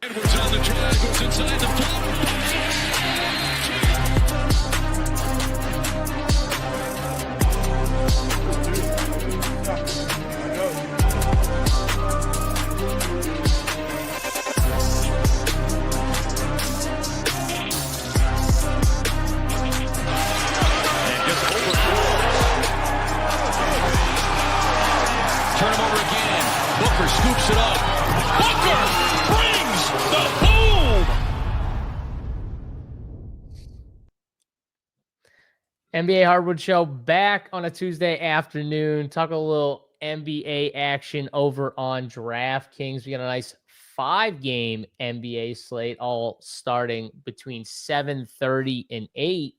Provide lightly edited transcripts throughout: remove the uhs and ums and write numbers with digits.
Edwards on the drive, goes inside the turn him over again. Booker scoops it up. Booker brings the boom. NBA Hardwood Show back on a Tuesday afternoon. Talk a little NBA action over on DraftKings. We got a nice 5-game NBA slate, all starting between 7:30 and 8,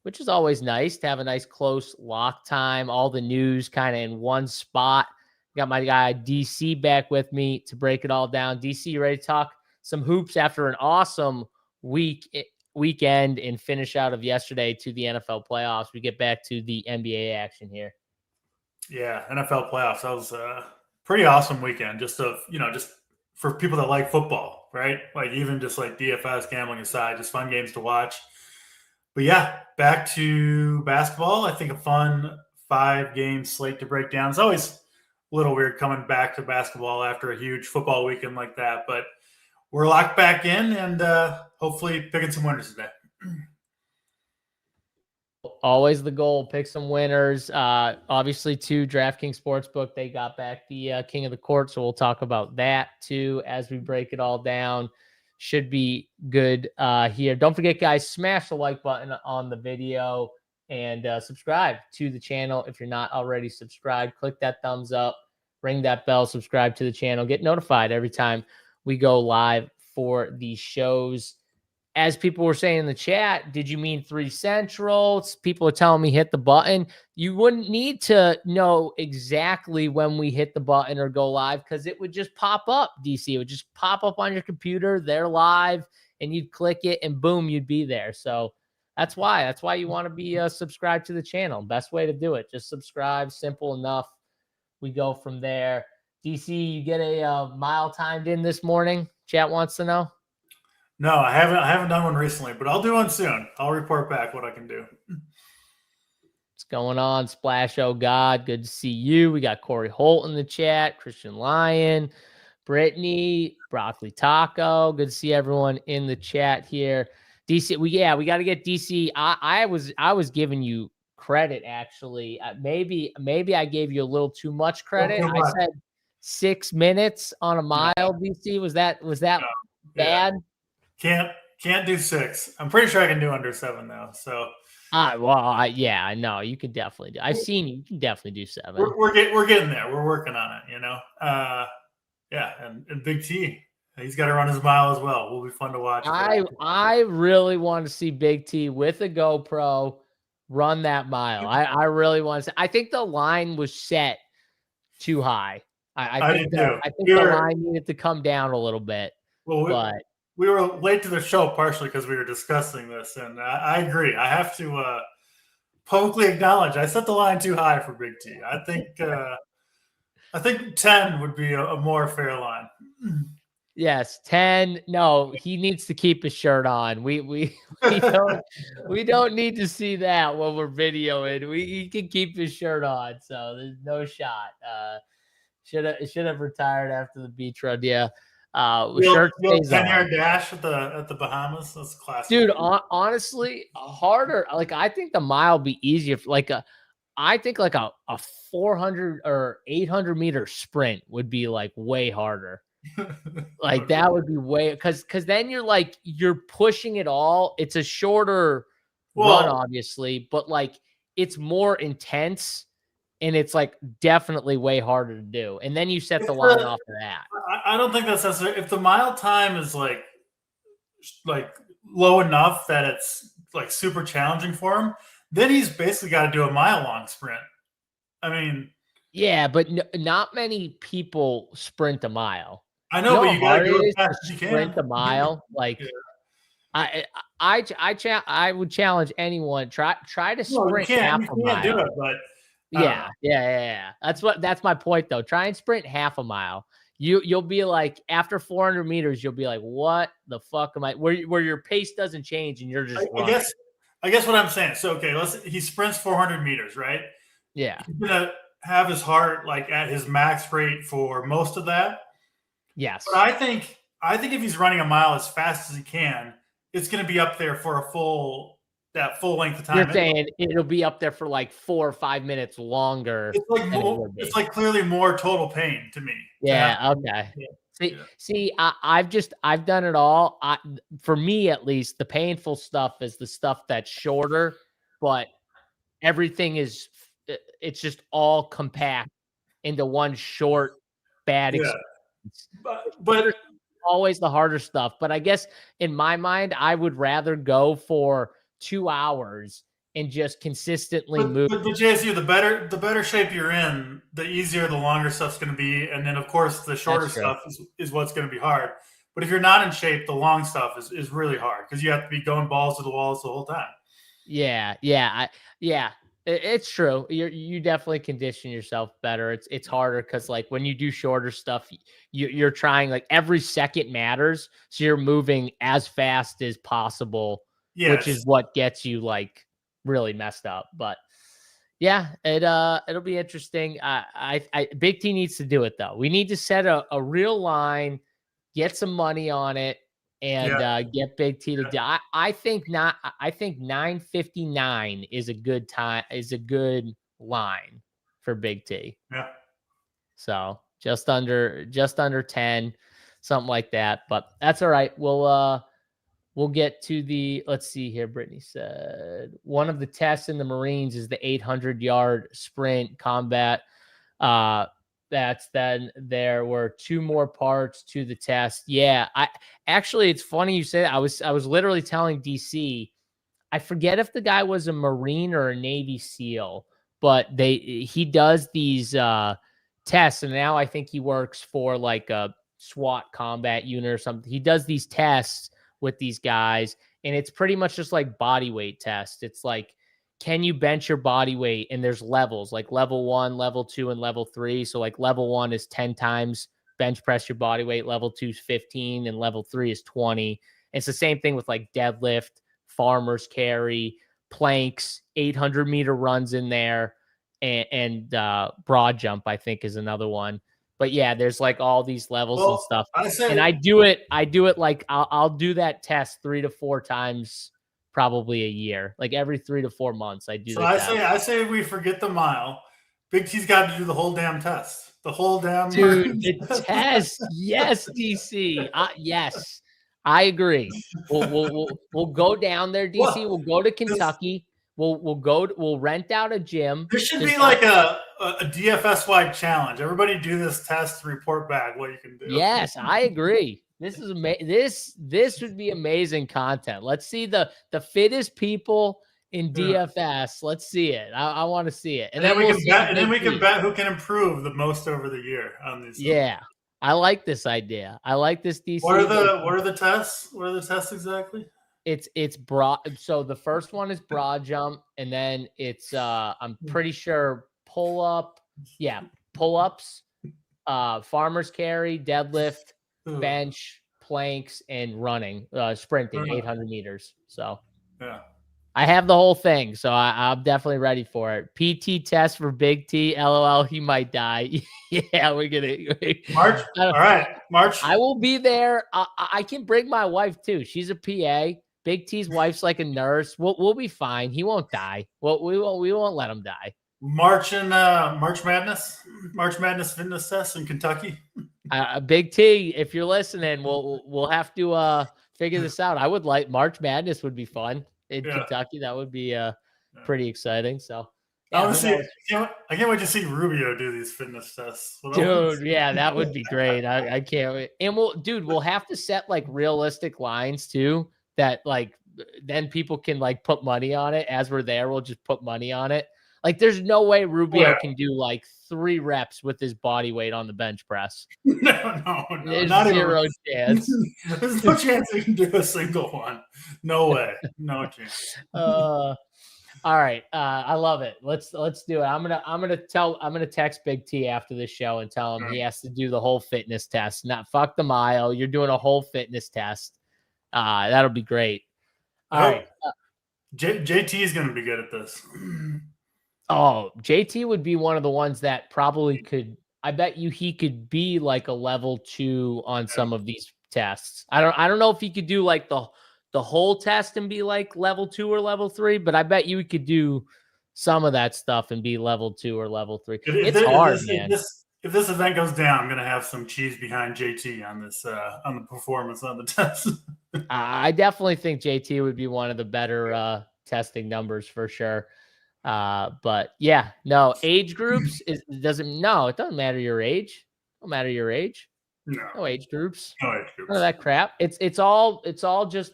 which is always nice to have a nice close lock time. All the news kind of in one spot. Got my guy DC back with me to break it all down. DC, you ready to talk some hoops after an awesome weekend and finish out of yesterday to the NFL playoffs? We get back to the NBA action here. Yeah, NFL playoffs. That was a pretty awesome weekend. Just for people that like football, right? Like even just like DFS gambling aside, just fun games to watch. But yeah, back to basketball. I think a fun 5-game slate to break down. It's always a little weird coming back to basketball after a huge football weekend like that, but we're locked back in and hopefully picking some winners today. Always the goal, pick some winners. Obviously, too, DraftKings Sportsbook, they got back the king of the court, so we'll talk about that, too, as we break it all down. Should be good here. Don't forget, guys, smash the like button on the video and subscribe to the channel if you're not already subscribed. Click that thumbs up, ring that bell, subscribe to the channel, get notified every time we go live for these shows. As people were saying in the chat, did you mean 3 Central? People are telling me hit the button. You wouldn't need to know exactly when we hit the button or go live because it would just pop up, DC. It would just pop up on your computer. They're live, and you'd click it, and boom, you'd be there. So that's why. That's why you want to be subscribed to the channel. Best way to do it. Just subscribe. Simple enough. We go from there. DC, you get a mile timed in this morning? Chat wants to know. No, I haven't done one recently, but I'll do one soon. I'll report back what I can do. What's going on? Splash, oh God, good to see you. We got Corey Holt in the chat, Christian Lyon, Brittany, Broccoli Taco. Good to see everyone in the chat here. DC, we got to get DC. I was giving you credit actually. Maybe I gave you a little too much credit. I said 6 minutes on a mile. DC, was that bad? Can't do 6. I'm pretty sure I can do under 7 now. So, I know you can definitely do. I've seen you can definitely do 7. We're getting there. We're working on it. And Big T, he's got to run his mile as well. Will be fun to watch. I really want to see Big T with a GoPro run that mile. I really want to see. I think the line was set too high. I think the line needed to come down a little bit. We were late to the show partially because we were discussing this, and I agree. I have to publicly acknowledge I set the line too high for Big T. I think 10 would be a more fair line. Yes, 10. No, he needs to keep his shirt on. We don't need to see that when we're videoing. He can keep his shirt on, so there's no shot. Should have retired after the beach run. Yeah. Shirt stays 10-yard dash at the Bahamas. That's classic. Dude, honestly, harder. Like I think the mile would be easier. I think like a 400 or 800 meter sprint would be like way harder. Like that would be way because then you're pushing it all. It's a shorter run, obviously, but like it's more intense. And it's like definitely way harder to do. And then you set the line off of that. I don't think that's necessary. If the mile time is like low enough that it's like super challenging for him, then he's basically got to do a mile-long sprint. I mean, yeah, but not many people sprint a mile. I know, but you got to do it as fast as you can. Sprint a mile, like I would challenge anyone try to sprint half a mile. You can't do it, but yeah. That's my point though. Try and sprint half a mile. You'll be like, after 400 meters, you'll be like, what the fuck am I? Where your pace doesn't change and you're just running. I guess what I'm saying. So okay, he sprints 400 meters, right? Yeah. He's gonna have his heart like at his max rate for most of that. Yes. But I think if he's running a mile as fast as he can, it's gonna be up there for that full length of time. You're saying it'll be up there for like 4 or 5 minutes longer. It's like clearly more total pain to me. Yeah. Okay. See, I've done it all. For me, at least, the painful stuff is the stuff that's shorter, but everything it's just all compact into one short, bad experience. But always the harder stuff. But I guess in my mind, I would rather go for 2 hours and just consistently move. But JSU, the better shape you're in, the easier the longer stuff's going to be, and then of course the shorter stuff is what's going to be hard. But if you're not in shape, the long stuff is really hard because you have to be going balls to the walls the whole time. Yeah, it's true. You definitely condition yourself better. It's harder because like when you do shorter stuff, you're trying, like, every second matters, so you're moving as fast as possible, which is what gets you like really messed up. But yeah, it'll be interesting. Big T needs to do it though. We need to set a real line, get some money on it, and get Big T to do. I think 959 is a good good line for Big T. Yeah. So just under 10, something like that. But that's all right. We'll get to let's see here. Brittany said one of the tests in the Marines is the 800-yard sprint combat. That's then there were 2 more parts to the test. Yeah, it's funny you say that. I was literally telling DC, I forget if the guy was a Marine or a Navy SEAL, but he does these tests, and now I think he works for like a SWAT combat unit or something. He does these tests with these guys, and it's pretty much just like body weight test. It's like, can you bench your body weight? And there's levels, like level 1, level 2, and level 3. So like level 1 is 10 times bench press your body weight. Level 2 is 15, and level 3 is 20. It's the same thing with like deadlift, farmer's carry, planks, 800-meter runs in there, and broad jump, I think, is another one. But yeah, there's like all these levels and stuff. I do it like I'll do that test 3 to 4 times, probably a year, like every 3 to 4 months. I do. So I say we forget the mile. Big T's got to do the whole damn test. The whole damn the test. Yes, DC. Yes, I agree. We'll go down there, DC. We'll go to Kentucky. We'll rent out a gym. This should be like a DFS wide challenge. Everybody do this test and report back what you can do. Yes, I agree. This is this would be amazing content. Let's see the fittest people in DFS. Let's see it. I want to see it. And then we can bet who can improve the most over the year on these. Yeah. I like this idea. I like this DC. What are the tests? What are the tests exactly? It's broad. So the first one is broad jump, and then it's I'm pretty sure pull up. Yeah, pull ups, farmer's carry, deadlift, bench, planks, and running, sprinting 800 meters. So yeah, I have the whole thing. So I'm definitely ready for it. PT test for Big T. LOL, he might die. Yeah, we're gonna March. All right, March. I will be there. I can bring my wife too. She's a PA. Big T's wife's like a nurse. We'll be fine. He won't die. Well, we won't let him die. March Madness fitness test in Kentucky. Big T, if you're listening, we'll have to figure this out. I would like March Madness would be fun in Kentucky. That would be pretty exciting. So I can't wait to see Rubio do these fitness tests. Dude, yeah, that would be great. I can't wait. And we'll have to set like realistic lines too, that like then people can like put money on it. As we're there, we'll just put money on it. Like there's no way Rubio can do like 3 reps with his body weight on the bench press. No. There's not zero chance. There's no chance he can do a single one. No way. No chance. All right. I love it. Let's do it. I'm gonna text Big T after this show and tell him he has to do the whole fitness test. Not fuck the mile. You're doing a whole fitness test. That'll be great. All right. JT is going to be good at this. Oh, JT would be one of the ones that probably could. I bet you he could be like a level 2 on some of these tests. I don't know if he could do like the whole test and be like level 2 or level 3, but I bet you he could do some of that stuff and be level 2 or level 3. It's hard, man. If this event goes down, I'm going to have some cheese behind JT on this on the performance on the test. I definitely think JT would be one of the better testing numbers for sure. But yeah, no age groups it doesn't matter your age. Don't matter your age. No age groups. No age groups. None of that crap. It's all just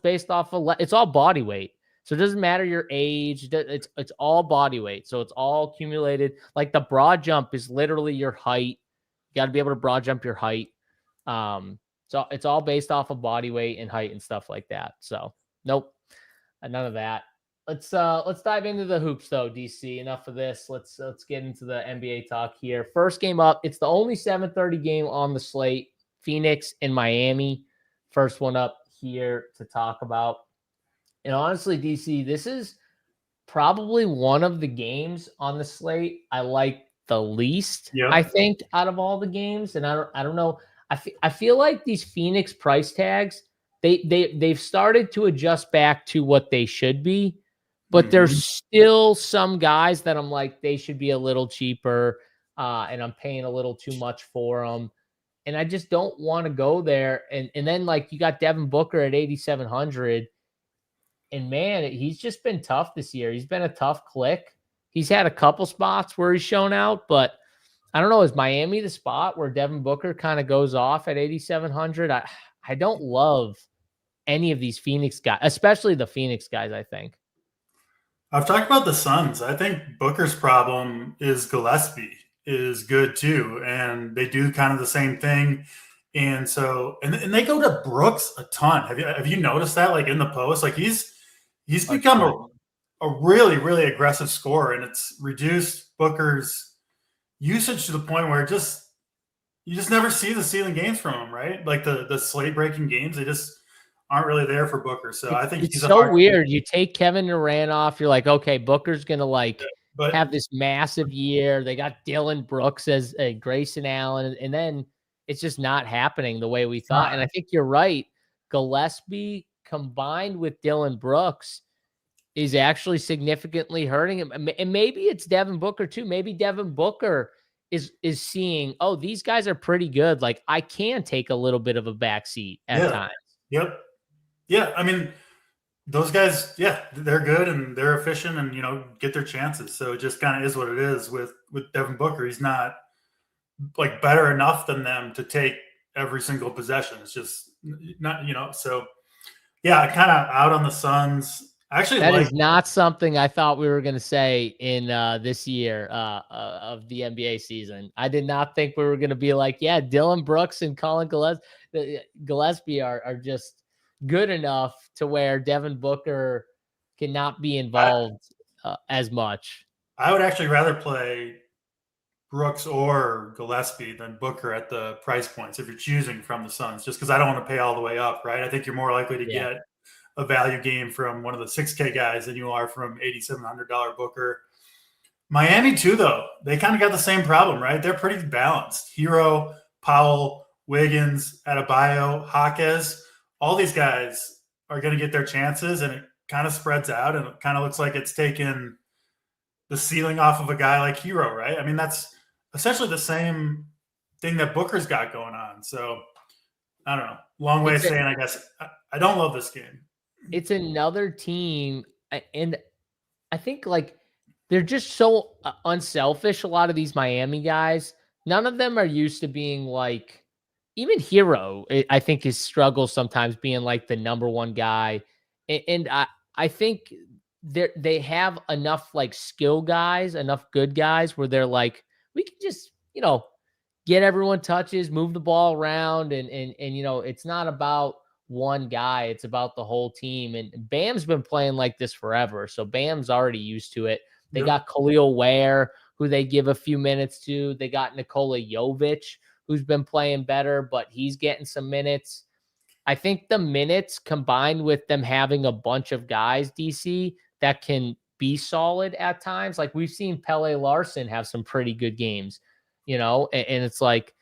based off of it's all body weight. So it doesn't matter your age. It's all body weight. So it's all accumulated. Like the broad jump is literally your height. You got to be able to broad jump your height. So it's all based off of body weight and height and stuff like that. So nope, none of that. Let's dive into the hoops though, DC. Enough of this. Let's get into the NBA talk here. First game up. It's the only 7:30 game on the slate. Phoenix and Miami. First one up here to talk about. And honestly, DC, this is probably one of the games on the slate I like the least. Yep. I think out of all the games, and I don't know. I feel like these Phoenix price tags they've started to adjust back to what they should be. But there's still some guys that I'm like, they should be a little cheaper, and I'm paying a little too much for them. And I just don't want to go there. And then, like, you got Devin Booker at 8,700. And, man, he's just been tough this year. He's been a tough click. He's had a couple spots where he's shown out. But I don't know, is Miami the spot where Devin Booker kind of goes off at 8,700? I don't love any of these Phoenix guys, especially the Phoenix guys, I think. I've talked about the Suns. I think Booker's problem is Gillespie is good too, and they do kind of the same thing. And so, and they go to Brooks a ton. Have you noticed that? Like in the post, like he's become a really, really aggressive scorer, and it's reduced Booker's usage to the point where you just never see the ceiling games from him, right? Like the slate breaking games, they just aren't really there for Booker. So I think it's so weird. You take Kevin Durant off, you're like, okay, Booker's gonna have this massive year. They got Dylan Brooks as Grayson Allen, and then it's just not happening the way we thought. And I think you're right. Gillespie combined with Dylan Brooks is actually significantly hurting him. And maybe it's Devin Booker too. Maybe Devin Booker is seeing, oh, these guys are pretty good. Like I can take a little bit of a backseat at times. Yep. Yeah, I mean, those guys, they're good and they're efficient and, get their chances. So it just kind of is what it is with Devin Booker. He's not like better enough than them to take every single possession. It's just not, so yeah, kind of out on the Suns. Actually, that is not something I thought we were going to say in this year of the NBA season. I did not think we were going to be like, yeah, Dylan Brooks and Colin Gillespie are just good enough to where Devin Booker cannot be involved as much. I would actually rather play Brooks or Gillespie than Booker at the price points if you're choosing from the Suns, just because I don't want to pay all the way up, right? I think you're more likely to get a value game from one of the 6K guys than you are from $8,700 Booker. Miami too, though. They kind of got the same problem, right? They're pretty balanced. Hero, Powell, Wiggins, Adebayo, Jaquez. All these guys are going to get their chances, and it kind of spreads out, and it kind of looks like it's taken the ceiling off of a guy like Hero, right? I mean, that's essentially the same thing that Booker's got going on. So, I don't know. Long way of saying, I guess, I don't love this game. It's another team, and I think, like, they're just so unselfish, a lot of these Miami guys. None of them are used to being, like, even Hero, I think, his struggles sometimes being like the number one guy. And I think they have enough like skill guys, enough good guys where they're like, we can just, get everyone touches, move the ball around. And it's not about one guy. It's about the whole team. And Bam's been playing like this forever. So Bam's already used to it. They got Khalil Ware, who they give a few minutes to. They got Nikola Jovic, who's been playing better, but he's getting some minutes. I think the minutes combined with them having a bunch of guys, DC, that can be solid at times. Like we've seen Pele Larson have some pretty good games, and it's like,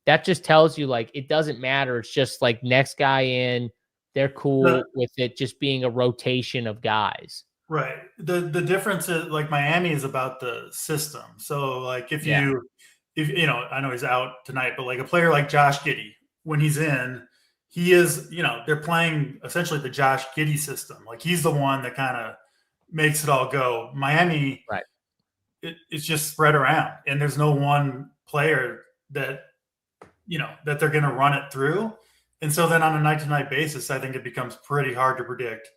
that just tells you like, it doesn't matter. It's just like next guy in, they're cool with it just being a rotation of guys. Right. The difference is like Miami is about the system. So like if I know he's out tonight, but like a player like Josh Giddey, when he's in, he is, they're playing essentially the Josh Giddey system. Like he's the one that kind of makes it all go. Miami, right? It's just spread around, and there's no one player that that they're going to run it through. And so then on a night to night basis, I think it becomes pretty hard to predict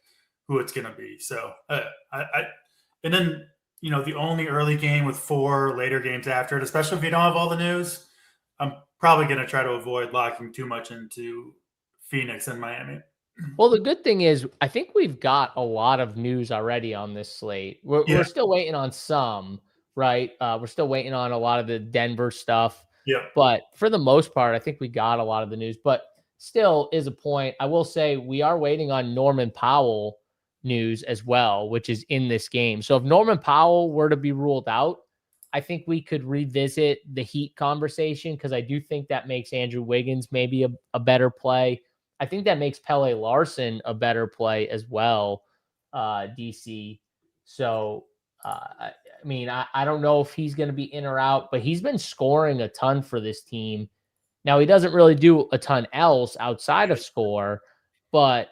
who it's going to be. So and then, the only early game with 4 later games after it, especially if you don't have all the news, I'm probably going to try to avoid locking too much into Phoenix and Miami. Well, the good thing is I think we've got a lot of news already on this slate. We're still waiting on some, right? We're still waiting on a lot of the Denver stuff. Yeah. But for the most part, I think we got a lot of the news. But still is a point. I will say we are waiting on Norman Powell news as well, which is in this game. So if Norman Powell were to be ruled out, I think we could revisit the Heat conversation, because I do think that makes Andrew Wiggins maybe a better play. I think that makes Pele Larson a better play as well, DC. So, I don't know if he's going to be in or out, but he's been scoring a ton for this team. Now, he doesn't really do a ton else outside of score, but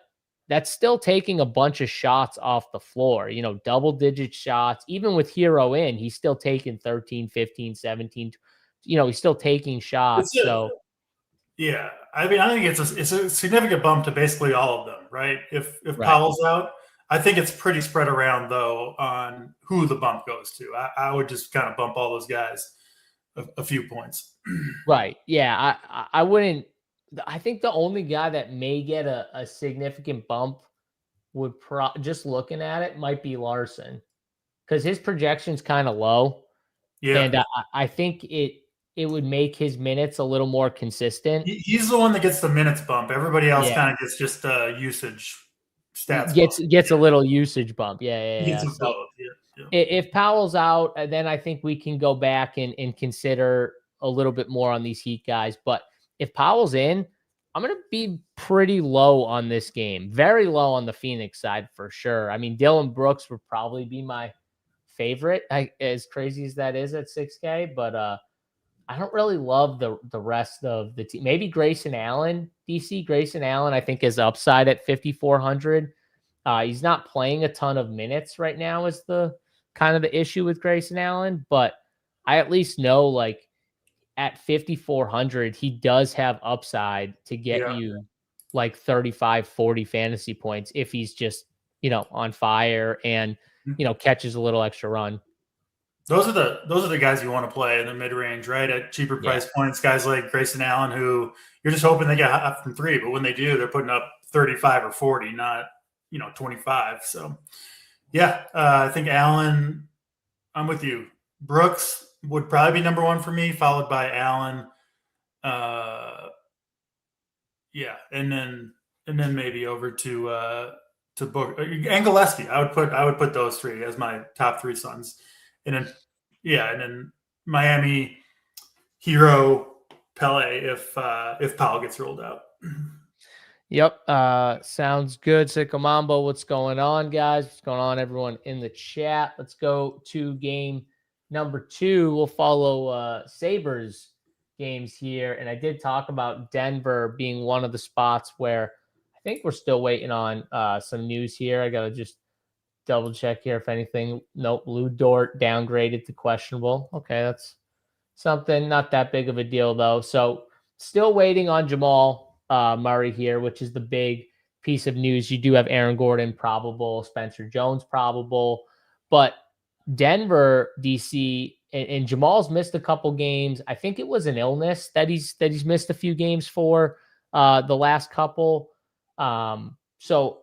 that's still taking a bunch of shots off the floor, double-digit shots. Even with Hero in, he's still taking 13, 15, 17. He's still taking shots. Yeah, I think it's a significant bump to basically all of them, right? If Right. Powell's out, I think it's pretty spread around though on who the bump goes to. I would just kind of bump all those guys a few points. Right. Yeah. I wouldn't. I think the only guy that may get a significant bump would just looking at it might be Larson, because his projection's kind of low. Yeah, and I think it would make his minutes a little more consistent. He's the one that gets the minutes bump. Everybody else kind of gets just usage stats. Gets a little usage bump. Yeah. So if Powell's out, then I think we can go back and consider a little bit more on these Heat guys. But if Powell's in, I'm going to be pretty low on this game. Very low on the Phoenix side for sure. I mean, Dylan Brooks would probably be my favorite, as crazy as that is at 6K. But I don't really love the rest of the team. Maybe Grayson Allen, DC. Grayson Allen, I think, is upside at 5,400. He's not playing a ton of minutes right now is the kind of the issue with Grayson Allen. But I at least know, like, at 5,400, he does have upside to get you like 35, 40 fantasy points if he's just, on fire and, catches a little extra run. Those are the guys you want to play in the mid range, right? At cheaper price points, guys like Grayson Allen, who you're just hoping they get hot from 3, but when they do, they're putting up 35 or 40, not 25. So, I think Allen. I'm with you. Brooks would probably be number 1 for me, followed by Allen. And then maybe over to Book and Gillespie. I would put those 3 as my top 3 Suns. And then Miami, Hero, Pele if Powell gets rolled out. Yep. Sounds good. Sicko Mambo, what's going on, guys? What's going on, everyone in the chat? Let's go to game number 2. We'll follow Sabres games here. And I did talk about Denver being one of the spots where I think we're still waiting on some news here. I got to just double check here if anything. Nope. Lou Dort downgraded to questionable. Okay, that's something. Not that big of a deal, though. So still waiting on Jamal Murray here, which is the big piece of news. You do have Aaron Gordon probable, Spencer Jones probable, but Denver, DC, and Jamal's missed a couple games. I think it was an illness that he's missed a few games for the last couple. So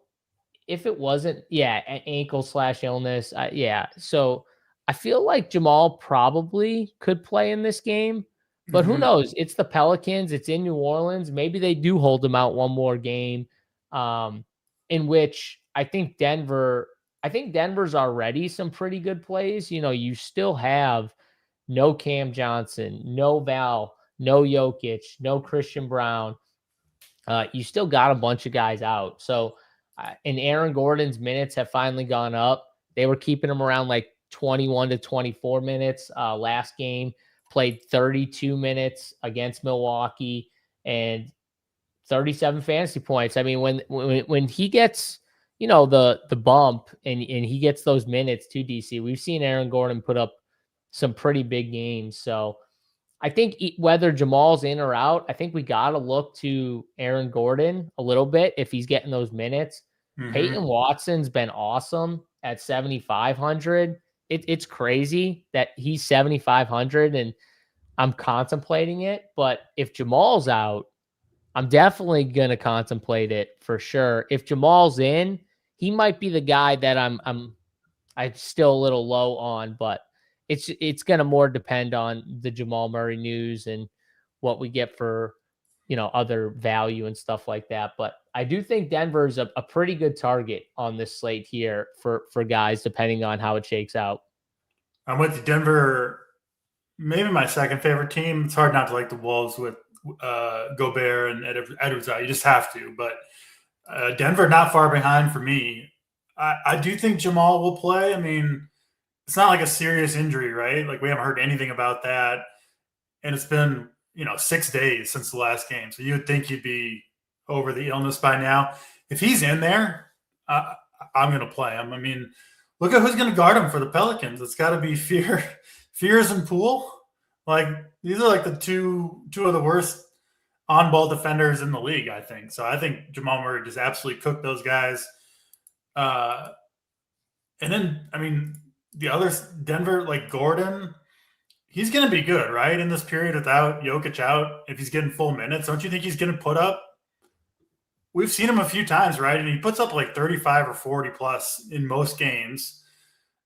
if it wasn't, ankle/illness, yeah. So I feel like Jamal probably could play in this game, but who Mhm. knows? It's the Pelicans. It's in New Orleans. Maybe they do hold them out one more game, in which I think Denver's already some pretty good plays. You still have no Cam Johnson, no Val, no Jokic, no Christian Brown. You still got a bunch of guys out. So, and Aaron Gordon's minutes have finally gone up. They were keeping him around like 21 to 24 minutes last game, played 32 minutes against Milwaukee and 37 fantasy points. I mean, when he gets, the bump and he gets those minutes to DC, we've seen Aaron Gordon put up some pretty big games. So, I think whether Jamal's in or out, I think we got to look to Aaron Gordon a little bit if he's getting those minutes. Mhm. Peyton Watson's been awesome at 7,500. It's crazy that he's 7,500 and I'm contemplating it. But if Jamal's out, I'm definitely going to contemplate it for sure. If Jamal's in, he might be the guy that I'm still a little low on, but it's going to more depend on the Jamal Murray news and what we get for, other value and stuff like that. But I do think Denver is a pretty good target on this slate here for guys, depending on how it shakes out. I'm with you. Denver, maybe my second favorite team. It's hard not to like the Wolves with Gobert and Edwards out. You just have to. But Denver not far behind for me. I do think Jamal will play. I mean, it's not like a serious injury, right? Like we haven't heard anything about that. And it's been, 6 days since the last game. So you would think he'd be over the illness by now. If he's in there, I'm going to play him. I mean, look at who's going to guard him for the Pelicans. It's got to be Fears and Poole. Like these are like the two of the worst on-ball defenders in the league, I think. So I think Jamal Murray just absolutely cooked those guys. And then, I mean, the others, Denver, like Gordon, he's going to be good, right? In this period without Jokic out, if he's getting full minutes, don't you think he's going to put up? We've seen him a few times, right? And he puts up like 35 or 40 plus in most games.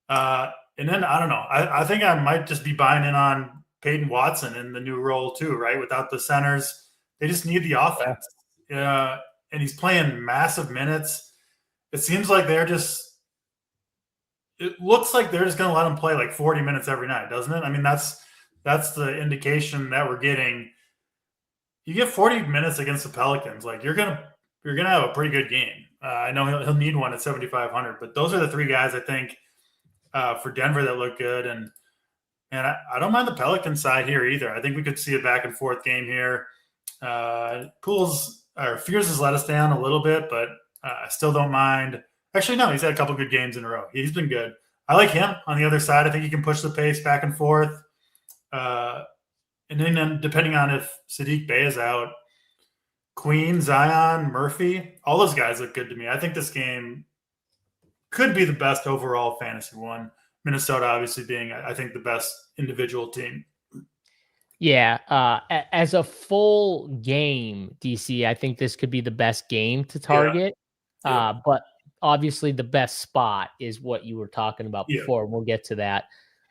And then, I don't know. I think I might just be buying in on Peyton Watson in the new role too, right? Without the centers, they just need the offense. And he's playing massive minutes. It seems like it looks like they're just going to let him play like 40 minutes every night, doesn't it? I mean, that's the indication that we're getting. You get 40 minutes against the Pelicans, like you're gonna have a pretty good game. I know he'll need one at 7,500, but those are the three guys I think for Denver that look good, and I don't mind the Pelicans side here either. I think we could see a back and forth game here. Fears has let us down a little bit, but I still don't mind. Actually, no, he's had a couple good games in a row. He's been good. I like him on the other side. I think he can push the pace back and forth. And then depending on if Sadiq Bey is out, Queen, Zion, Murphy, all those guys look good to me. I think this game could be the best overall fantasy one. Minnesota obviously being, I think, the best individual team. Yeah, as a full game, DC, I think this could be the best game to target. Yeah. But obviously, the best spot is what you were talking about before. We'll get to that.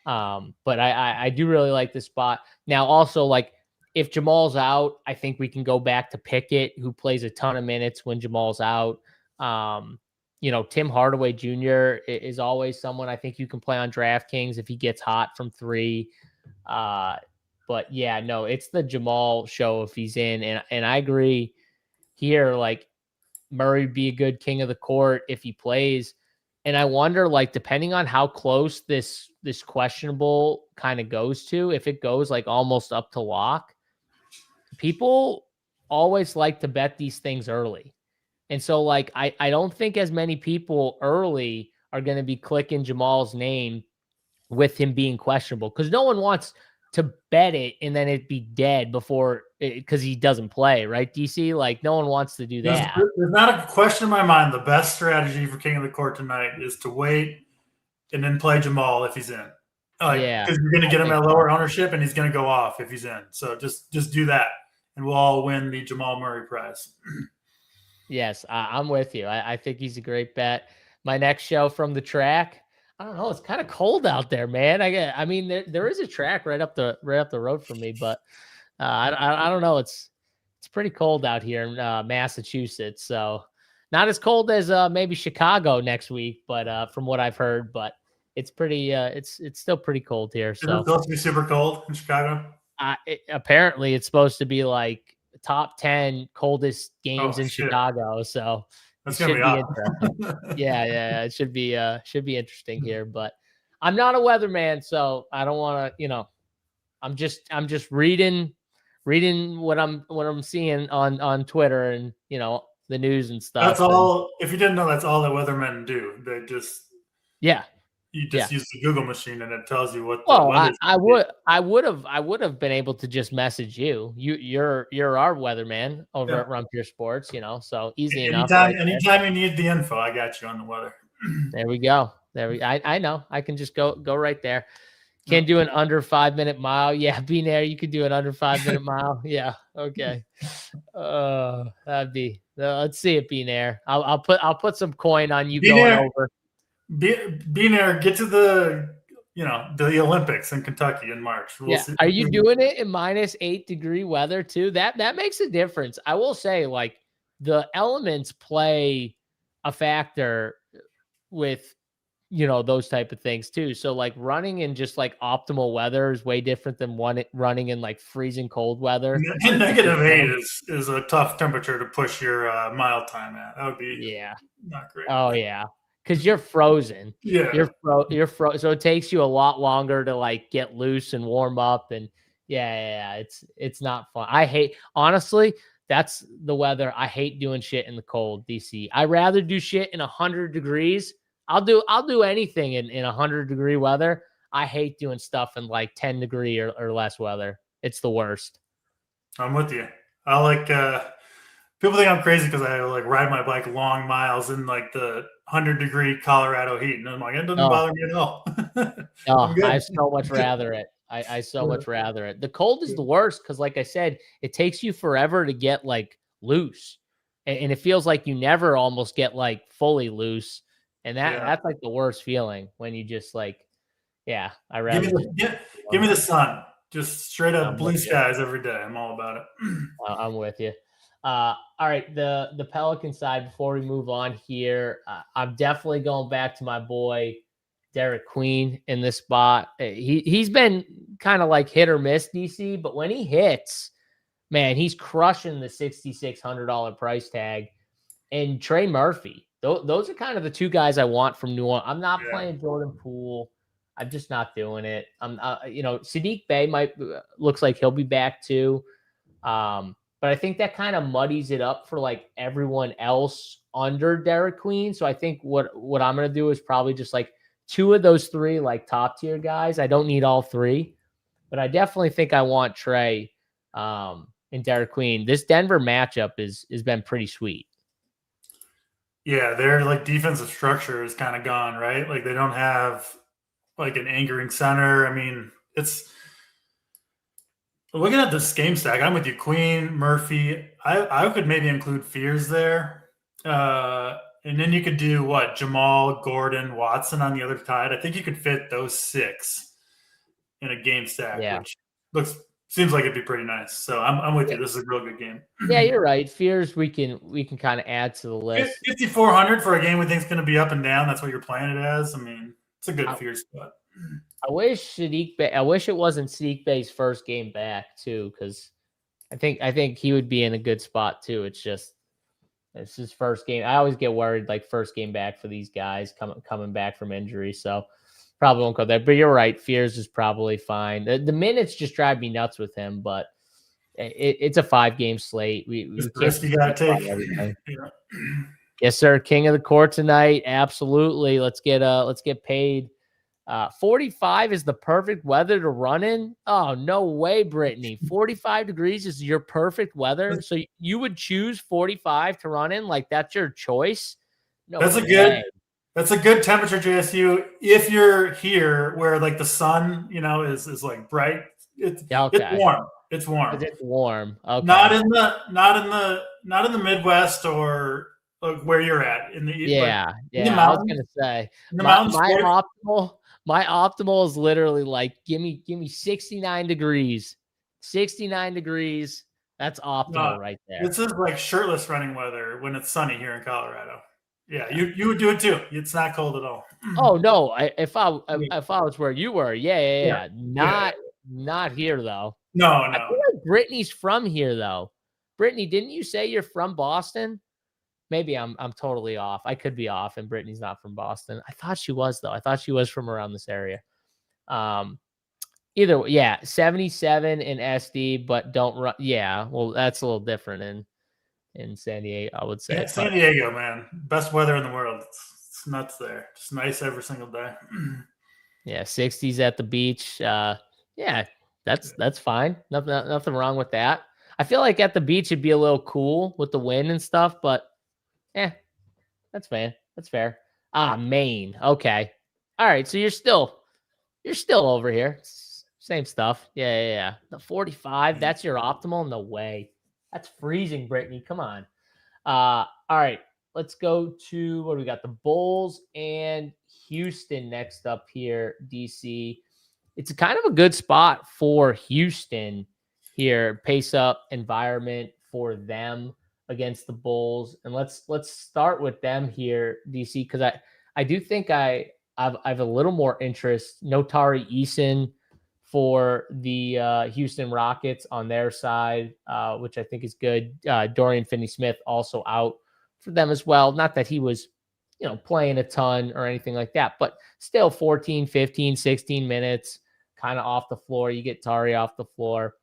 But I do really like this spot. Now, also, like, if Jamal's out, I think we can go back to Pickett, who plays a ton of minutes when Jamal's out. Tim Hardaway Jr. is always someone I think you can play on DraftKings if he gets hot from three. But yeah, no, it's the Jamal show if he's in. And I agree here, like Murray would be a good king of the court if he plays. And I wonder, like, depending on how close this questionable kind of goes to, if it goes like almost up to lock, people always like to bet these things early. And so, like, I don't think as many people early are going to be clicking Jamal's name with him being questionable, because no one wants to bet it and then it be dead before because he doesn't play, right, DC? Like, no one wants to do that. There's not a question in my mind. The best strategy for King of the Court tonight is to wait and then play Jamal if he's in. Because you're going to get him at lower ownership and he's going to go off if he's in. So just do that, and we'll all win the Jamal Murray prize. Yes, I'm with you. I think he's a great bet. My next show from the track. I don't know. It's kind of cold out there, man. I mean, there is a track right up the road from me, but I don't know. It's pretty cold out here in Massachusetts. So not as cold as maybe Chicago next week, but from what I've heard, but it's pretty. It's still pretty cold here. Is it So supposed to be super cold in Chicago? apparently it's supposed to be like top 10 coldest games Oh in shit, Chicago. So it that's gonna be should be hot. interesting. Yeah. It should be interesting here, but I'm not a weatherman, so I don't want to, I'm just reading what I'm seeing on Twitter and, the news and That's stuff. And all. If you didn't know, that's all that weathermen do. yeah, You yeah. just use the Google machine and it tells you what the Well, weather's I gonna be. I would have been able to just message you. You're our weatherman over Yeah. at Run Pure Sports, so easy enough Anytime, right there. anytime you need the info, I got you on the weather. There we go. I know. I can just go right there. Yeah. Can do an under 5-minute mile. Yeah, be there. You could do an under 5-minute mile. Yeah. Okay. That'd be. Let's see it being there. I'll put some coin on you Being going there, over. being there, get to the Olympics in Kentucky in March. We'll Yeah. see. Are you doing it in -8-degree weather too? That makes a difference. I will say, like, the elements play a factor with those type of things too. So like running in just like optimal weather is way different than running in like freezing cold weather. -8 is a tough temperature to push your mile time at. That would be Yeah. not great. Oh yeah. Cause you're frozen. Yeah. You're frozen. So it takes you a lot longer to like get loose and warm up. And yeah. It's not fun. Honestly, that's the weather. I hate doing shit in the cold, DC. I rather do shit in 100 degrees. I'll do anything in 100-degree weather. I hate doing stuff in like 10-degree or less weather. It's the worst. I'm with you. I like people think I'm crazy because I like ride my bike long miles in like the 100-degree Colorado heat, and I'm like, it doesn't bother me at all. No, I so much rather it. I so much rather it. The cold is the worst because, like I said, it takes you forever to get like loose, and it feels like you never almost get like fully loose, and that's like the worst feeling when you just like, yeah, I rather give me the sun, just straight up blue with skies every day. I'm all about it. I'm with you. All right, the Pelican side. Before we move on here, I'm definitely going back to my boy Derek Queen in this spot. He's been kind of like hit or miss, DC, but when he hits, man, he's crushing the $6,600 price tag. And Trey Murphy, those are kind of the two guys I want from New Orleans. I'm not playing Jordan Poole. I'm just not doing it. Sadiq Bey looks like he'll be back too. But I think that kind of muddies it up for like everyone else under Derek Queen. So I think what I'm going to do is probably just like two of those three, like top tier guys. I don't need all three, but I definitely think I want Trey and Derek Queen. This Denver matchup has been pretty sweet. Yeah, their like defensive structure is kind of gone, right? Like they don't have like an anchoring center. I mean, it's looking at this game stack. I'm with you, Queen, Murphy. I could maybe include Fears there, and then you could do what Jamal, Gordon, Watson on the other side. I think you could fit those six in a game stack, which seems like it'd be pretty nice. So I'm with you. This is a real good game. Yeah, you're right. Fears we can kind of add to the list. 5,400 for a game we think is going to be up and down. That's what you're playing it as. I mean, it's a good Fears spot. I wish it wasn't Sadiq Bey's first game back too, because I think he would be in a good spot too. It's his first game. I always get worried like first game back for these guys coming back from injury. So probably won't go there. But you're right. Fears is probably fine. The minutes just drive me nuts with him, but it's a 5-game slate. We risk you gotta take. Yeah. Yes, sir. King of the court tonight. Absolutely. Let's get paid. 45 is the perfect weather to run in. Oh, no way, Brittany. 45 degrees is your perfect weather. So you would choose 45 to run in? Like that's your choice? No, that's a good temperature, JSU. If you're here where like the sun, is like bright, it's warm. It's warm. It's warm. Okay. Not in the not in the Midwest or like where you're at in the Yeah, in the I was mountains. gonna say In the my mountains, my optimal is literally like give me 69 degrees. 69 degrees. That's optimal right there. this is like shirtless running weather when it's sunny here in Colorado. Yeah, you would do it too. It's not cold at all. Oh no, if mean, I was where you were, yeah, yeah. yeah. Not here though. No, I feel no. like Brittany's from here though. Brittany, didn't you say you're from Boston? Maybe I'm totally off. I could be off, and Brittany's not from Boston. I thought she was though. I thought she was from around this area. Either way, yeah, 77 in SD, but don't run. Yeah, well, that's a little different in San Diego, I would say. Yeah, San Diego, man, best weather in the world. It's nuts there. It's nice every single day. Yeah, 60s at the beach. Yeah, that's fine. Nothing wrong with that. I feel like at the beach it'd be a little cool with the wind and stuff, but that's fair. That's fair. Maine. Okay. All right. So you're still over here. Same stuff. Yeah. The 45. That's your optimal. No way. That's freezing, Brittany. Come on. All right. Let's go to what do we got? The Bulls and Houston next up here. DC. It's a kind of a good spot for Houston here. Pace up environment for them against the Bulls. And let's start with them here, DC, because I do think I have a little more interest. Notari Eason for the Houston Rockets on their side, which I think is good. Dorian Finney-Smith also out for them as well. Not that he was, playing a ton or anything like that, but still 14, 15, 16 minutes kind of off the floor. You get Tari off the floor.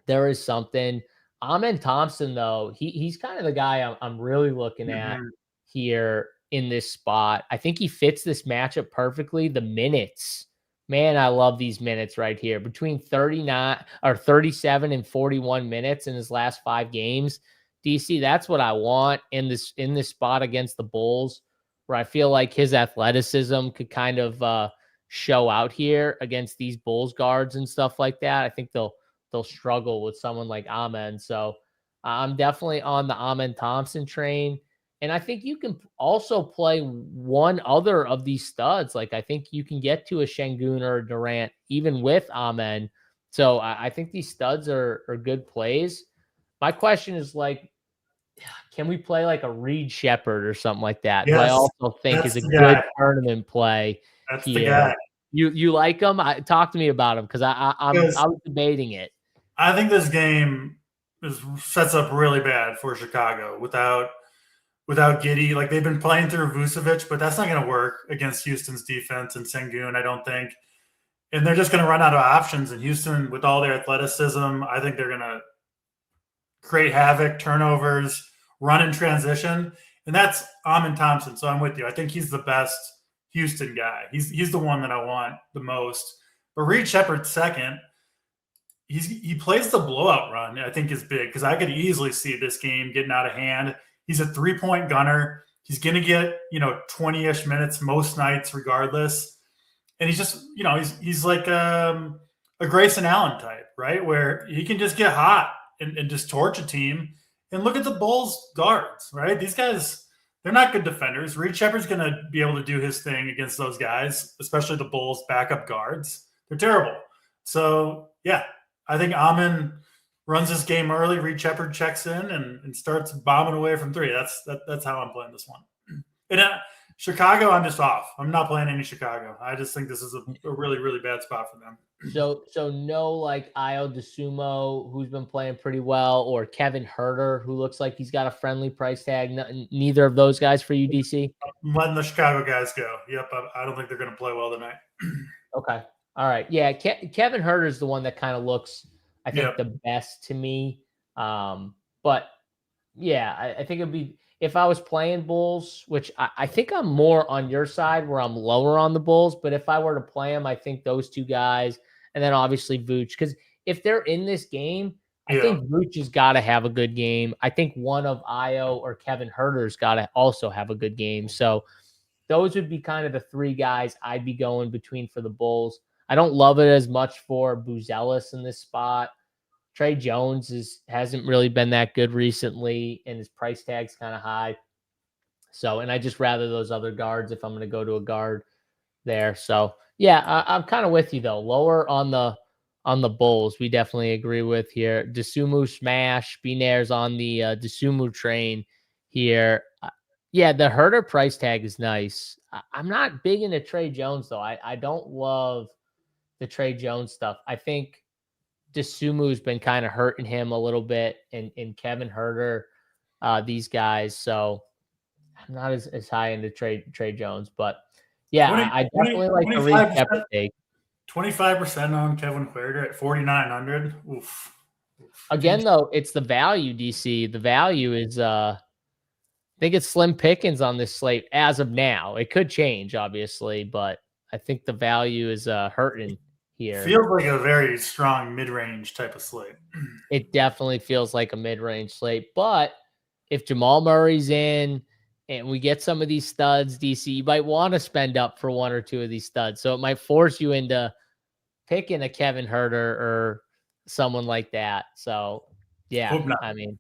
There is something. Amen Thompson, though, he's kind of the guy I'm really looking at here in this spot. I think he fits this matchup perfectly. The minutes, man, I love these minutes right here. Between 39 or 37 and 41 minutes in his last 5 games. DC, that's what I want in this spot against the Bulls, where I feel like his athleticism could kind of show out here against these Bulls guards and stuff like that. I think they'll struggle with someone like Amen. So I'm definitely on the Amen Thompson train. And I think you can also play one other of these studs. Like I think you can get to a Şengün or a Durant even with Amen. So I think these studs are good plays. My question is like, can we play like a Reed Shepherd or something like that? Yes, who I also think is a good tournament play That's here. the guy. You like him? Talk to me about him because I was debating it. I think this game sets up really bad for Chicago without Giddey. Like they've been playing through Vucevic, but that's not going to work against Houston's defense and Şengün, I don't think. And they're just going to run out of options. And Houston, with all their athleticism, I think they're going to create havoc, turnovers, run in transition. And that's Amen Thompson. So I'm with you. I think he's the best Houston guy. He's the one that I want the most. But Reed Shepherd second. He plays the blowout run, I think, is big because I could easily see this game getting out of hand. He's a 3-point gunner. He's going to get, 20-ish minutes most nights regardless. And he's just, he's like a Grayson Allen type, right? Where he can just get hot and just torch a team. And look at the Bulls guards, right? These guys, they're not good defenders. Reed Shepherd's going to be able to do his thing against those guys, especially the Bulls backup guards. They're terrible. So, yeah. I think Amen runs this game early. Reed Shepherd checks in and starts bombing away from 3. That's how I'm playing this one. And Chicago, I'm just off. I'm not playing any Chicago. I just think this is a really, really bad spot for them. So no like Io DeSumo, who's been playing pretty well, or Kevin Huerter, who looks like he's got a friendly price tag. Neither of those guys for you, DC? I'm letting the Chicago guys go. Yep, I don't think they're going to play well tonight. Okay. All right. Yeah. Kevin Huerter is the one that kind of looks, I think, the best to me. But yeah, I think it'd be, if I was playing Bulls, which I think I'm more on your side where I'm lower on the Bulls, but if I were to play them, I think those 2 guys, and then obviously Vooch, because if they're in this game, I think Vooch has got to have a good game. I think one of Io or Kevin Huerter's got to also have a good game. So those would be kind of the 3 guys I'd be going between for the Bulls. I don't love it as much for Buzelis in this spot. Trey Jones hasn't really been that good recently, and his price tag's kind of high. So, and I just rather those other guards if I'm going to go to a guard there. So, yeah, I'm kind of with you though. Lower on the Bulls, we definitely agree with here. Desumu smash. Binair's on the Desumu train here. Yeah, the Herder price tag is nice. I'm not big into Trey Jones though. I don't love the Trey Jones stuff. I think Desumu's been kind of hurting him a little bit, and Kevin Herter, these guys. So I'm not as high into Trey Jones, but yeah, 20, I 20, definitely like the Reed 25%, Shepard take. 25% on Kevin Huerter at 4,900. Oof. Again, though, it's the value, DC. The value is I think it's slim pickings on this slate as of now. It could change, obviously, but I think the value is hurting here. Feels like a very strong mid-range type of slate. It definitely feels like a mid-range slate, but if Jamal Murray's in and we get some of these studs, DC, you might want to spend up for one or two of these studs. So it might force you into picking a Kevin Herter or someone like that. So, yeah, Hope not. I mean,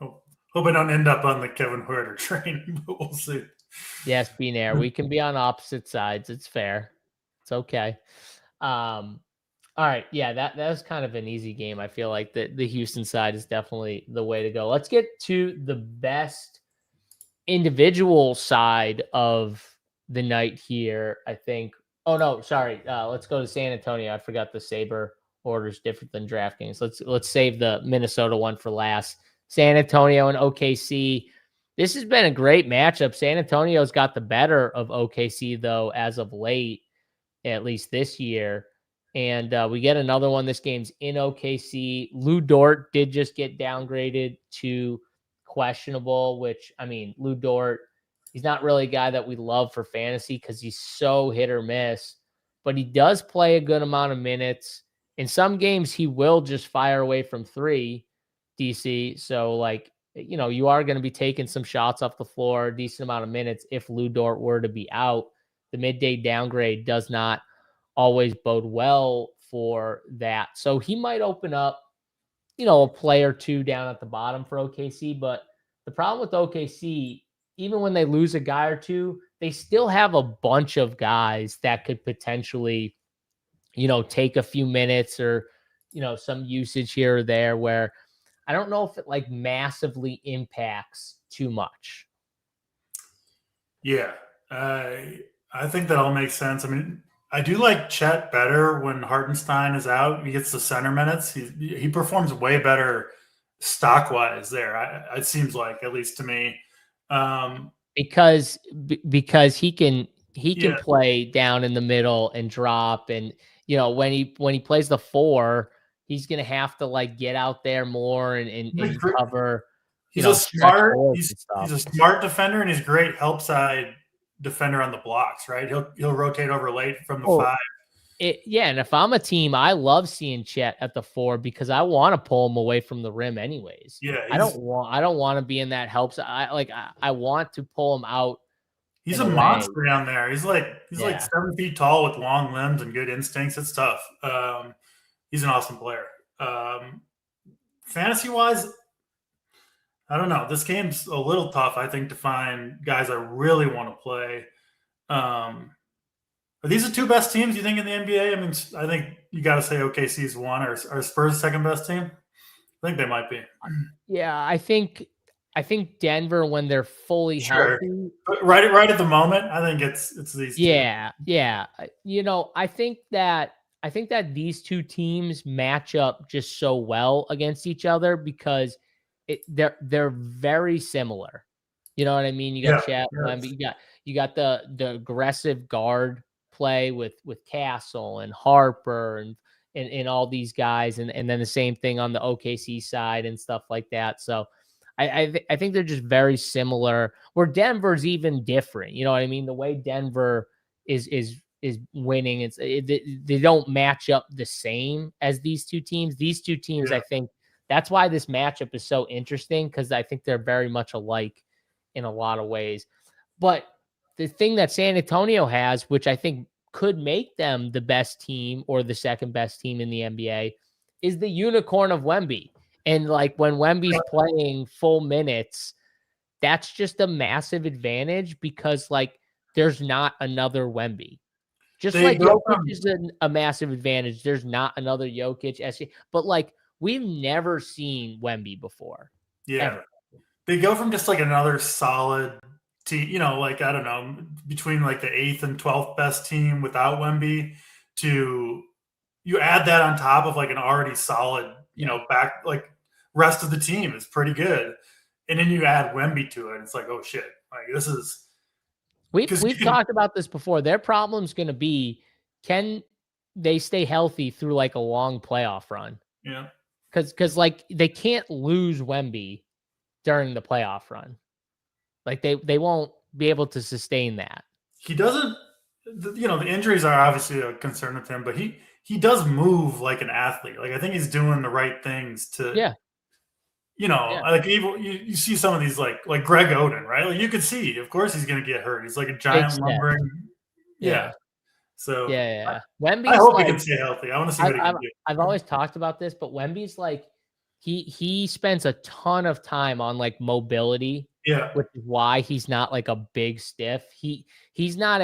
hope I don't end up on the Kevin Huerter train, but we'll see. yes, Binair, we can be on opposite sides. It's fair. It's okay. All right, yeah, that was kind of an easy game. I feel like the Houston side is definitely the way to go. Let's get to the best individual side of the night here. I think. Oh no, sorry. Let's go to San Antonio. I forgot the Saber order's different than DraftKings. Let's save the Minnesota one for last. San Antonio and OKC. This has been a great matchup. San Antonio's got the better of OKC though as of late, at least this year. And we get another one. This game's in OKC. Lou Dort did just get downgraded to questionable, which, I mean, Lou Dort, he's not really a guy that we love for fantasy because he's so hit or miss, but he does play a good amount of minutes. In some games, he will just fire away from three, DC. So, like, you know, you are going to be taking some shots off the floor, a decent amount of minutes if Lou Dort were to be out. The midday downgrade does not always bode well for that. So he might open up, you know, a play or two down at the bottom for OKC. But the problem with OKC, even when they lose a guy or two, they still have a bunch of guys that could potentially, you know, take a few minutes or, you know, some usage here or there where I don't know if it like massively impacts too much. Yeah. I think that all makes sense. I mean, I do like Chet better when Hartenstein is out. He gets the center minutes. He performs way better stock wise there. It seems like, at least to me, because he can play down in the middle and drop, and you know when he plays the four, he's gonna have to like get out there more and cover. He's a smart defender, and he's a great help side defender on the blocks, right? He'll rotate over late from the five. And if I'm a team, I love seeing Chet at the four because I want to pull him away from the rim anyways. Yeah, I don't want to be in that help side. I want to pull him out. He's a monster down there. He's like 7 feet tall with long limbs and good instincts. It's tough. He's an awesome player. Fantasy wise, I don't know. This game's a little tough, I think, to find guys I really want to play. Are these the two best teams you think in the NBA? I mean, I think you got to say OKC's one. Or Spurs second best team? I think they might be. Yeah, I think Denver, when they're fully healthy, but right at the moment, I think it's these. Yeah. You know, I think that these two teams match up just so well against each other because they're very similar. You know what I mean? You got Chet, you got the aggressive guard play with Castle and Harper and all these guys, and then the same thing on the OKC side and stuff like that. So I think they're just very similar. Where Denver's even different. You know what I mean? The way Denver is winning, they don't match up the same as these two teams. These two teams, I think that's why this matchup is so interesting because I think they're very much alike in a lot of ways. But the thing that San Antonio has, which I think could make them the best team or the second best team in the NBA, is the unicorn of Wemby. And like when Wemby's playing full minutes, that's just a massive advantage because like there's not another Wemby. Just They like go Jokic from is a massive advantage. There's not another Jokic. But like we've never seen Wemby before. yeah. Ever. They go from just like another solid team, you know, like I don't know, between like the 8th and 12th best team without Wemby to you add that on top of like an already solid, you know, back like rest of the team is pretty good. And then you add Wemby to it. It's like, oh shit. Like this is We've talked about this before. Their problem's going to be, can they stay healthy through like a long playoff run? Yeah. Because like they can't lose Wemby during the playoff run. Like they won't be able to sustain that. He doesn't, you know, the injuries are obviously a concern with him, but he does move like an athlete. Like I think he's doing the right things to, you know, like even you see some of these like Greg Oden, right? Like you could see, of course he's going to get hurt. He's like a giant lumbering, So Wemby's I hope he can stay healthy. I want to see what he can do. I've always talked about this, but Wemby's like he spends a ton of time on like mobility, which is why he's not like a big stiff. He's not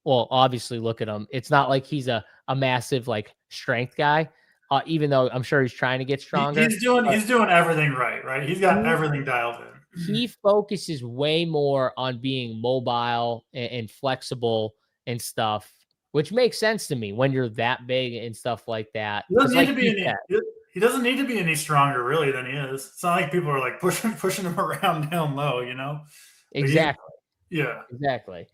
well, obviously look at him. It's not like he's a massive like strength guy. Even though I'm sure he's trying to get stronger. He's doing everything right? He's got everything dialed in. He focuses way more on being mobile and flexible and stuff, which makes sense to me when you're that big and stuff like that. He doesn't need to be any stronger really than he is. It's not like people are like pushing him around down low, you know? Exactly. Exactly.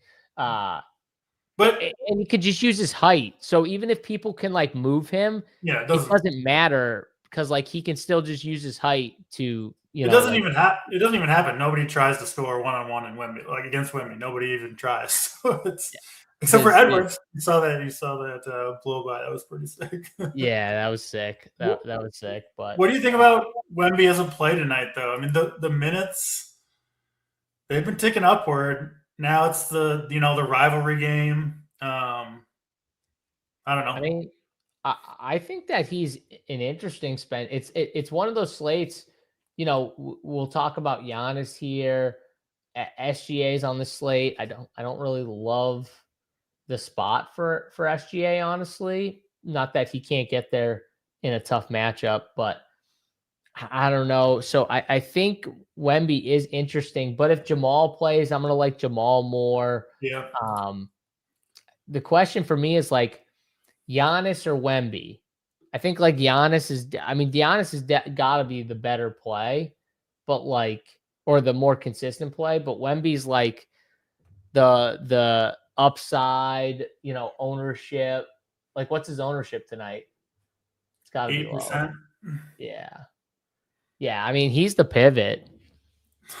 But he could just use his height. So even if people can like move him, it doesn't matter because like he can still just use his height to, you know. It doesn't even happen. Nobody tries to score one-on-one in Wemby, like against Wemby. Nobody even tries. So except for Edwards. You saw that blow by. That was pretty sick. Yeah, that was sick. That was sick. But what do you think about Wemby as a play tonight, though? I mean, the minutes they've been ticking upward. Now it's the rivalry game. I don't know. I mean, I think that he's an interesting spend. It's one of those slates. You know, we'll talk about Giannis here. SGA's on the slate. I don't really love the spot for SGA, honestly. Not that he can't get there in a tough matchup, but I don't know. So I think Wemby is interesting, but if Jamal plays, I'm going to like Jamal more. Yeah. The question for me is like Giannis or Wemby. I think like Giannis has got to be the better play, but like, or the more consistent play, but Wemby's like the upside, you know, ownership. Like what's his ownership tonight? It's got to be 8%. Yeah, I mean, he's the pivot.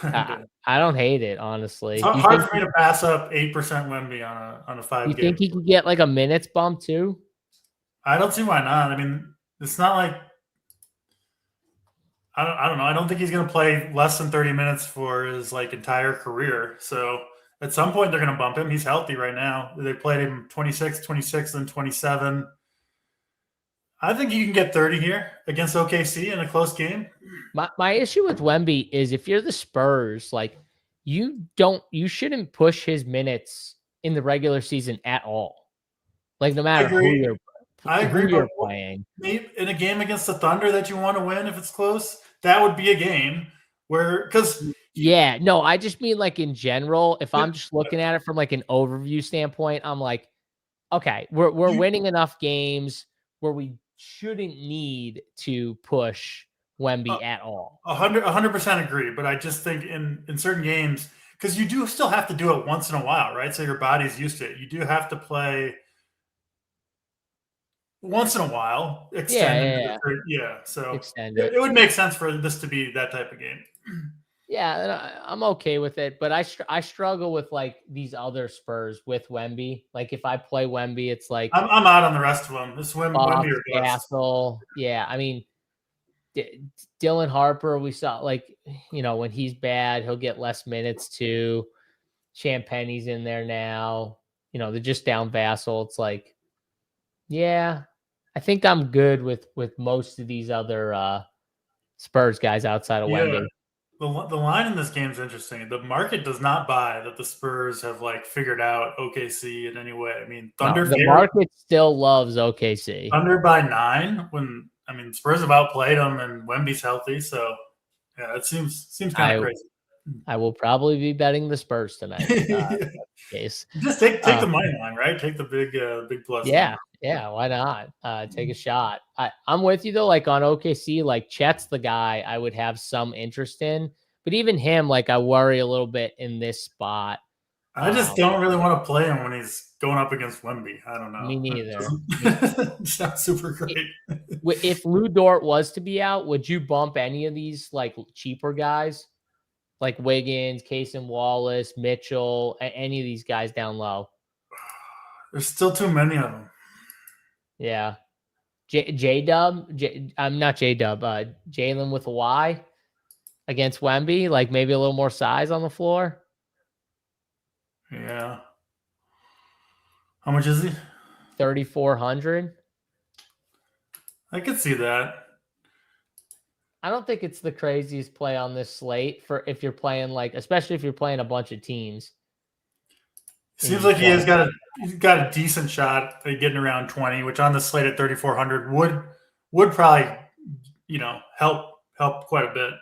I don't hate it, honestly. It's hard for me to pass up 8% Wemby on a 5 game. You think he could get like a minutes bump too? I don't see why not. I mean, it's not like I don't know. I don't think he's going to play less than 30 minutes for his like entire career. So at some point they're going to bump him. He's healthy right now. They played him 26, and 27. I think you can get 30 here against OKC in a close game. My issue with Wemby is if you're the Spurs, like you shouldn't push his minutes in the regular season at all. Like no matter who you're playing. Maybe in a game against the Thunder that you want to win, if it's close, that would be a game where I just mean like in general, if I'm just looking at it from like an overview standpoint, I'm like, okay, we're winning enough games where we shouldn't need to push Wemby at all. 100% agree, but I just think in certain games, because you do still have to do it once in a while, right? So your body's used to it. You do have to play once in a while, extend. So extend it. It would make sense for this to be that type of game. Yeah, I'm okay with it, but I struggle with like these other Spurs with Wemby. Like if I play Wemby, it's like I'm out on the rest of them. This Wemby or Castle. Yeah, I mean, Dylan Harper, we saw like, you know, when he's bad, he'll get less minutes too. Champagne's in there now. You know, they're just down Vassell. It's like, yeah, I think I'm good with most of these other Spurs guys outside of Yeah. Wemby. The line in this game is interesting. The market does not buy that the Spurs have like figured out OKC in any way. I mean, No, Thunder the favorite, market still loves OKC. Thunder by 9 when I mean Spurs have outplayed them and Wemby's healthy. So yeah, it seems kind of crazy. I will probably be betting the Spurs tonight. Case. Just take the money line, right? Take the big plus Yeah, number. yeah. Why not? Take a shot. I'm with you though. Like on OKC, like Chet's the guy I would have some interest in, but even him, like I worry a little bit in this spot. I just don't really want to play him when he's going up against Wemby. I don't know. Me neither. It's not super great. If Lou Dort was to be out, would you bump any of these like cheaper guys, like Wiggins, Casey Wallace, Mitchell, any of these guys down low? There's still too many of them. Yeah. J Dub, I'm not J Dub, Jalen with a Y against Wemby, like maybe a little more size on the floor. Yeah. How much is he? 3,400. I could see that. I don't think it's the craziest play on this slate for if you're playing like, especially if you're playing a bunch of teams. Seems like he's got a decent shot at getting around 20, which on the slate at 3,400 would probably help quite a bit.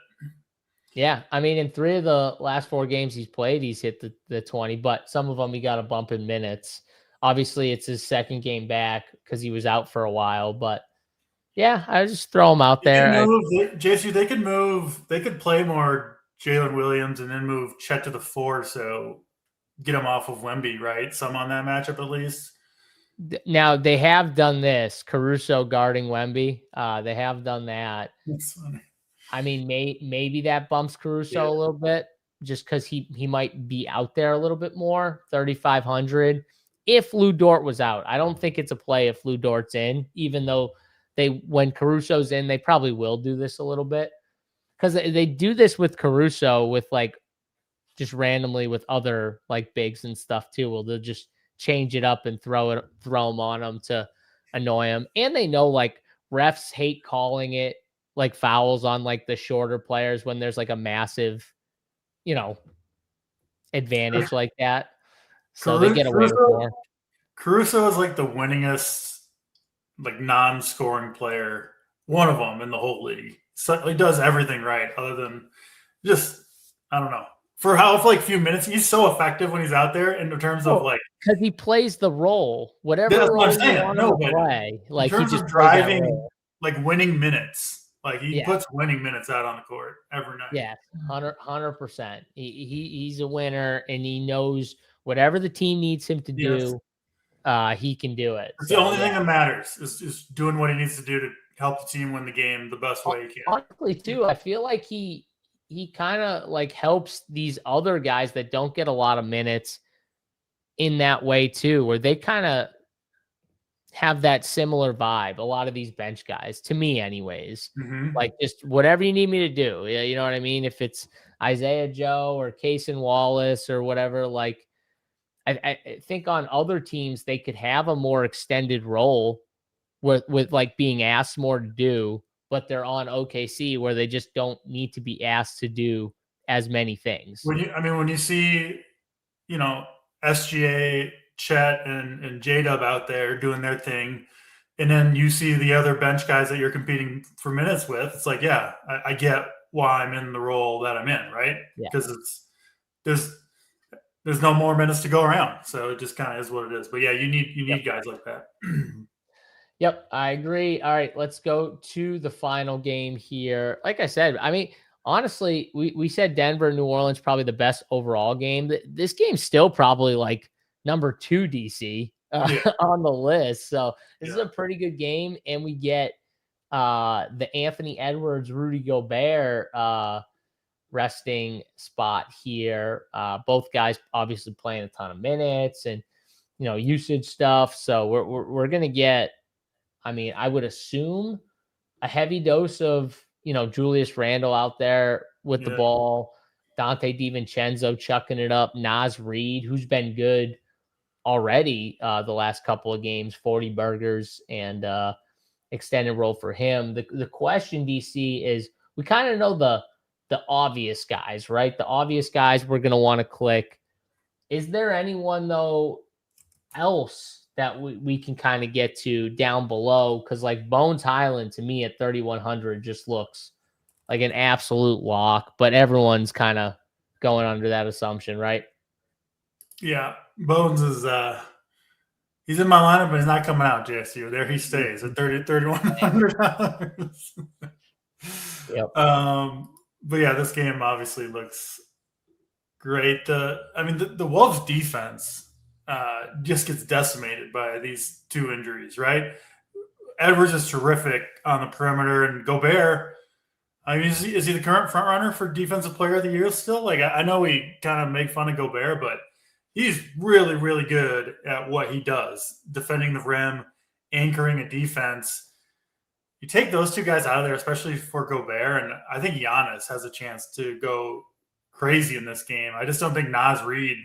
Yeah, I mean, in 3 of the last 4 games he's played, he's hit the 20, but some of them he got a bump in minutes. Obviously, it's his second game back because he was out for a while, but yeah, I just throw him out there. JC, they could play more Jalen Williams and then move Chet to the 4, so get him off of Wemby, right? Some on that matchup at least. Now they have done this, Caruso guarding Wemby. They have done that. That's funny. I mean, maybe that bumps Caruso a little bit just because he might be out there a little bit more. 3,500. If Lou Dort was out, I don't think it's a play if Lou Dort's in, even though when Caruso's in, they probably will do this a little bit because they do this with Caruso with like just randomly with other like bigs and stuff too. Well, they'll just change it up and throw them on them to annoy them. And they know like refs hate calling it like fouls on like the shorter players when there's like a massive, advantage like that. So they get away with more. Caruso is like the winningest, like non-scoring player, one of them in the whole league. So he does everything right, other than just I don't know. For like a few minutes, he's so effective when he's out there in terms of like because he plays the role, whatever role you want him to play. Like in terms he just of driving, like winning minutes. Like he puts winning minutes out on the court every night. Yeah, 100%. He's a winner, and he knows whatever the team needs him to do, he can do it. It's the only thing that matters is doing what he needs to do to help the team win the game the best way he can. Honestly, too, I feel like he kind of like helps these other guys that don't get a lot of minutes in that way too, where they kind of have that similar vibe. A lot of these bench guys, to me anyways, like just whatever you need me to do. You know what I mean? If it's Isaiah Joe or Casey Wallace or whatever, like I think on other teams, they could have a more extended role with like being asked more to do, but they're on OKC where they just don't need to be asked to do as many things. When you see, SGA, Chet, and J-Dub out there doing their thing, and then you see the other bench guys that you're competing for minutes with, it's like, yeah, I get why I'm in the role that I'm in, right? Because there's no more minutes to go around, so it just kind of is what it is. But yeah, you need guys like that. Yep, I agree. All right, let's go to the final game here. Like I said, I mean, honestly, we said Denver, New Orleans, probably the best overall game. This game's still probably like number 2 DC on the list. So this is a pretty good game. And we get the Anthony Edwards, Rudy Gobert resting spot here. Both guys obviously playing a ton of minutes and, usage stuff. So we're going to get, I mean, I would assume a heavy dose of, Julius Randle out there with the ball, Dante DiVincenzo chucking it up, Naz Reid, who's been good already the last couple of games, 40 burgers and extended role for him. The question, DC, is we kind of know the obvious guys, right? The obvious guys we're going to want to click. Is there anyone, though, else that we can kind of get to down below? Because like Bones Highland to me at 3,100 just looks like an absolute lock, but everyone's kind of going under that assumption, right? Yeah, Bones is he's in my lineup, but he's not coming out, JSU. There he stays at $3,100. Yep. But yeah, this game obviously looks great. I mean, the Wolves defense just gets decimated by these two injuries, right? Edwards is terrific on the perimeter, and Gobert. I mean, is he the current front runner for Defensive Player of the Year still? Like, I know we kind of make fun of Gobert, but he's really, really good at what he does, defending the rim, anchoring a defense. You take those two guys out of there, especially for Gobert, and I think Giannis has a chance to go crazy in this game. I just don't think Naz Reid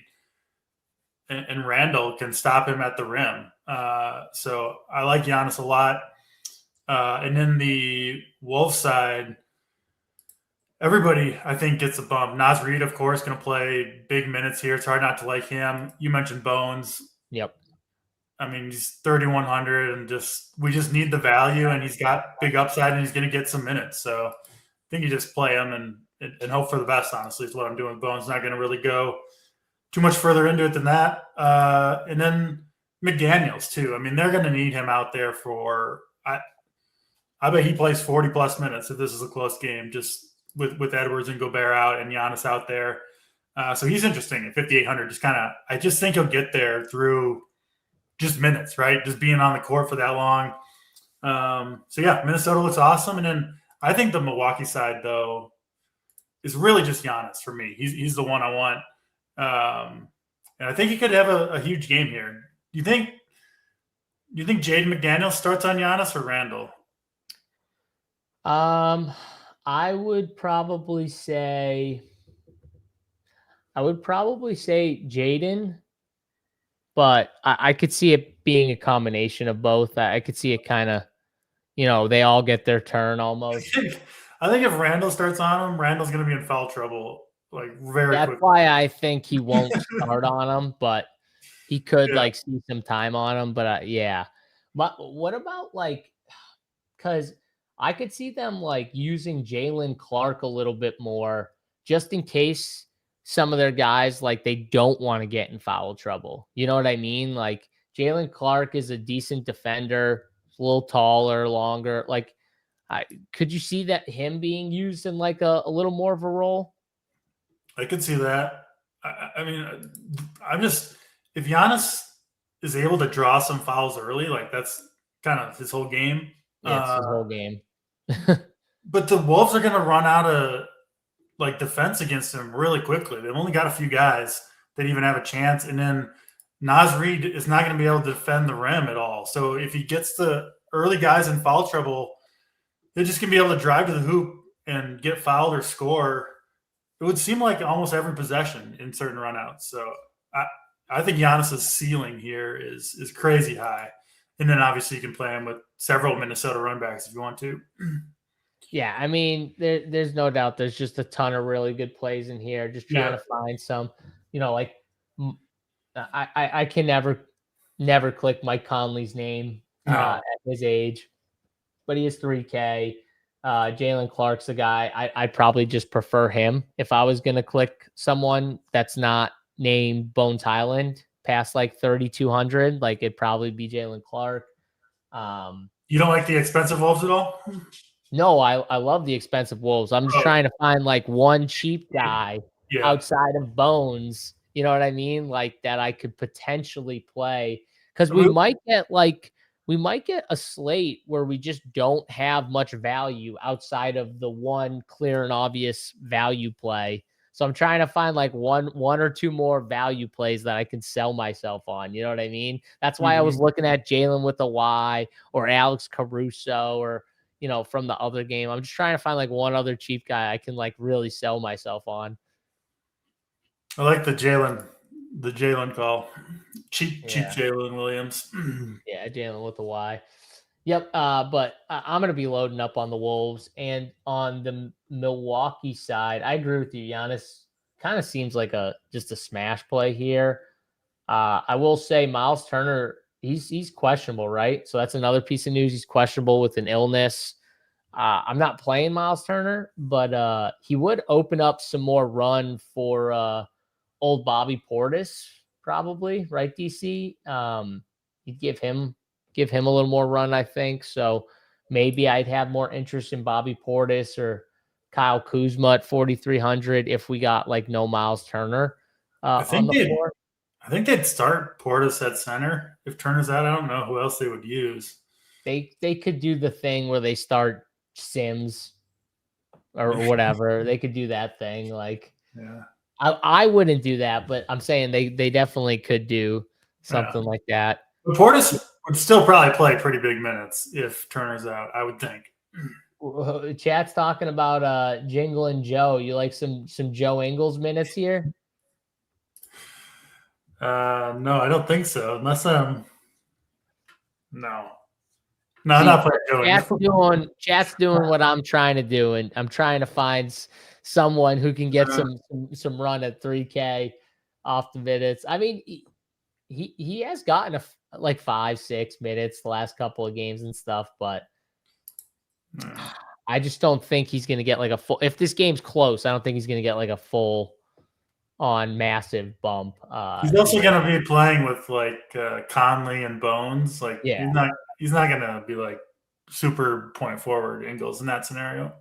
and Randall can stop him at the rim. So I like Giannis a lot. And then the Wolves side, everybody, I think, gets a bump. Naz Reid, of course, going to play big minutes here. It's hard not to like him. You mentioned Bones. Yep. I mean, he's 3,100, and we just need the value, and he's got big upside, and he's going to get some minutes. So I think you just play him and hope for the best, honestly, is what I'm doing with Bones. Not going to really go too much further into it than that. And then McDaniels, too. I mean, they're going to need him out there for I bet he plays 40-plus minutes if this is a close game, just with Edwards and Gobert out and Giannis out there. So he's interesting at 5,800. Just kind of, I just think he'll get there through just minutes, right? Just being on the court for that long. So yeah, Minnesota looks awesome. And then I think the Milwaukee side, though, is really just Giannis for me. He's the one I want. And I think he could have a huge game here. Do you think Jaden McDaniels starts on Giannis or Randall? I would probably say Jaden, but I could see it being a combination of both. I could see it kind of, they all get their turn almost. I think if Randall starts on him, Randall's going to be in foul trouble very quickly. That's why I think he won't start on him, but he could see some time on him. But yeah, but what about because I could see them using Jalen Clark a little bit more, just in case some of their guys they don't want to get in foul trouble. You know what I mean? Jalen Clark is a decent defender, a little taller, longer. Could you see that him being used in a little more of a role? I could see that. I mean, I'm just, if Giannis is able to draw some fouls early, that's kind of his whole game. Yeah, it's his whole game. But the Wolves are going to run out of defense against him really quickly. They've only got a few guys that even have a chance, and then Naz Reid is not going to be able to defend the rim at all. So if he gets the early guys in foul trouble, they're just going to be able to drive to the hoop and get fouled or score. It would seem like almost every possession in certain runouts. So I think Giannis's ceiling here is crazy high. And then obviously you can play him with several Minnesota runbacks if you want to. Yeah, I mean, there's no doubt there's just a ton of really good plays in here. Just trying to find some, I can never click Mike Conley's name at his age, but he is 3K. Jalen Clark's the guy. I'd probably just prefer him if I was going to click someone that's not named Bones Highland past 3,200. It'd probably be Jalen Clark. You don't like the expensive Wolves at all? No, I love the expensive Wolves. I'm just trying to find one cheap guy outside of Bones. You know what I mean? That I could potentially play, because we might get a slate where we just don't have much value outside of the one clear and obvious value play. So I'm trying to find one or two more value plays that I can sell myself on. You know what I mean? That's why I was looking at Jalen with a Y or Alex Caruso or, from the other game. I'm just trying to find one other cheap guy I can really sell myself on. I like the Jalen call. Cheap Jalen Williams. Yeah, Jalen with a Y. Yep. But I'm going to be loading up on the Wolves and on the Milwaukee side. I agree with you. Giannis kind of seems like just a smash play here. I will say Miles Turner, he's questionable, right? So that's another piece of news. He's questionable with an illness. I'm not playing Miles Turner, but he would open up some more run for old Bobby Portis, probably, right? DC. He'd give him a little more run, I think. So maybe I'd have more interest in Bobby Portis or Kyle Kuzma at 4,300 if we got like no Miles Turner I on think the they'd floor. I think they'd start Portis at center. If Turner's out, I don't know who else they would use. They could do the thing where they start Sims or whatever. They could do that thing. Like Yeah. I wouldn't do that, but I'm saying they definitely could do Yeah. something like that. But Portis would still probably play pretty big minutes if Turner's out, I would think. Chat's talking about Jingle and Joe. You like some Joe Ingles minutes here? No, I don't think so. Unless no. No, I'm See, not playing Joey. chat's doing what I'm trying to do, and I'm trying to find someone who can get some run at 3K off the minutes. I mean, he has gotten like 5-6 minutes the last couple of games and stuff, but I just don't think he's going to get like a full. If this game's close, I don't think he's going to get like a full on massive bump. He's also going to be playing with like Conley and Bones. Like Yeah. he's not going to be like super point forward Ingles in that scenario.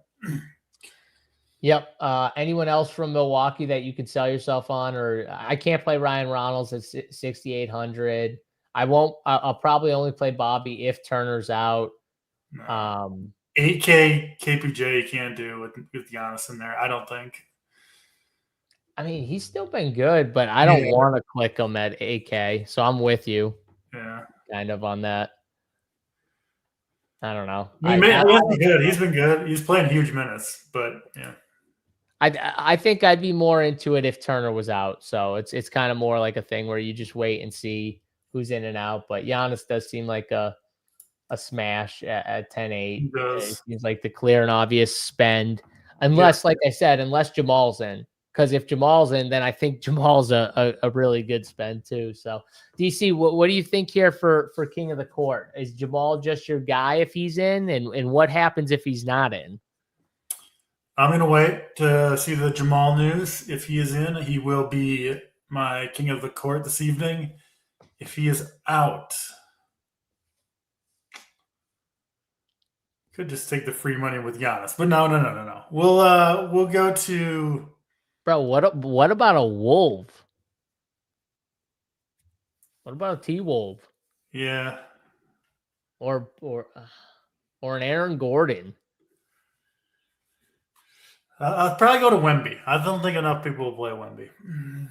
Yep. Anyone else from Milwaukee that you could sell yourself on? Or I can't play Ryan Ronalds at 6,800. I won't. I'll probably only play Bobby if Turner's out. No. 8K KPJ you can't do with Giannis in there, I don't think. I mean, he's still been good, but I don't want to click him at 8K. So I'm with you. Yeah. Kind of on that. I don't know. He's been good. He's been good. He's playing huge minutes, but yeah. I think I'd be more into it if Turner was out. So it's kind of more like a thing where you just wait and see who's in and out. But Giannis does seem like a smash at 10-8. It seems like the clear and obvious spend. Unless, like I said, unless Jamal's in. Because if Jamal's in, then I think Jamal's a really good spend too. So, DC, what do you think here for King of the Court? Is Jamal just your guy if he's in? And what happens if he's not in? I'm going to wait to see the Jamal news. If he is in, he will be my King of the Court this evening. If he is out, could just take the free money with Giannis. But no. We'll go to... Bro, what about a Wolf? What about a T-Wolf? Yeah. Or an Aaron Gordon? I'll probably go to Wemby. I don't think enough people will play Wemby.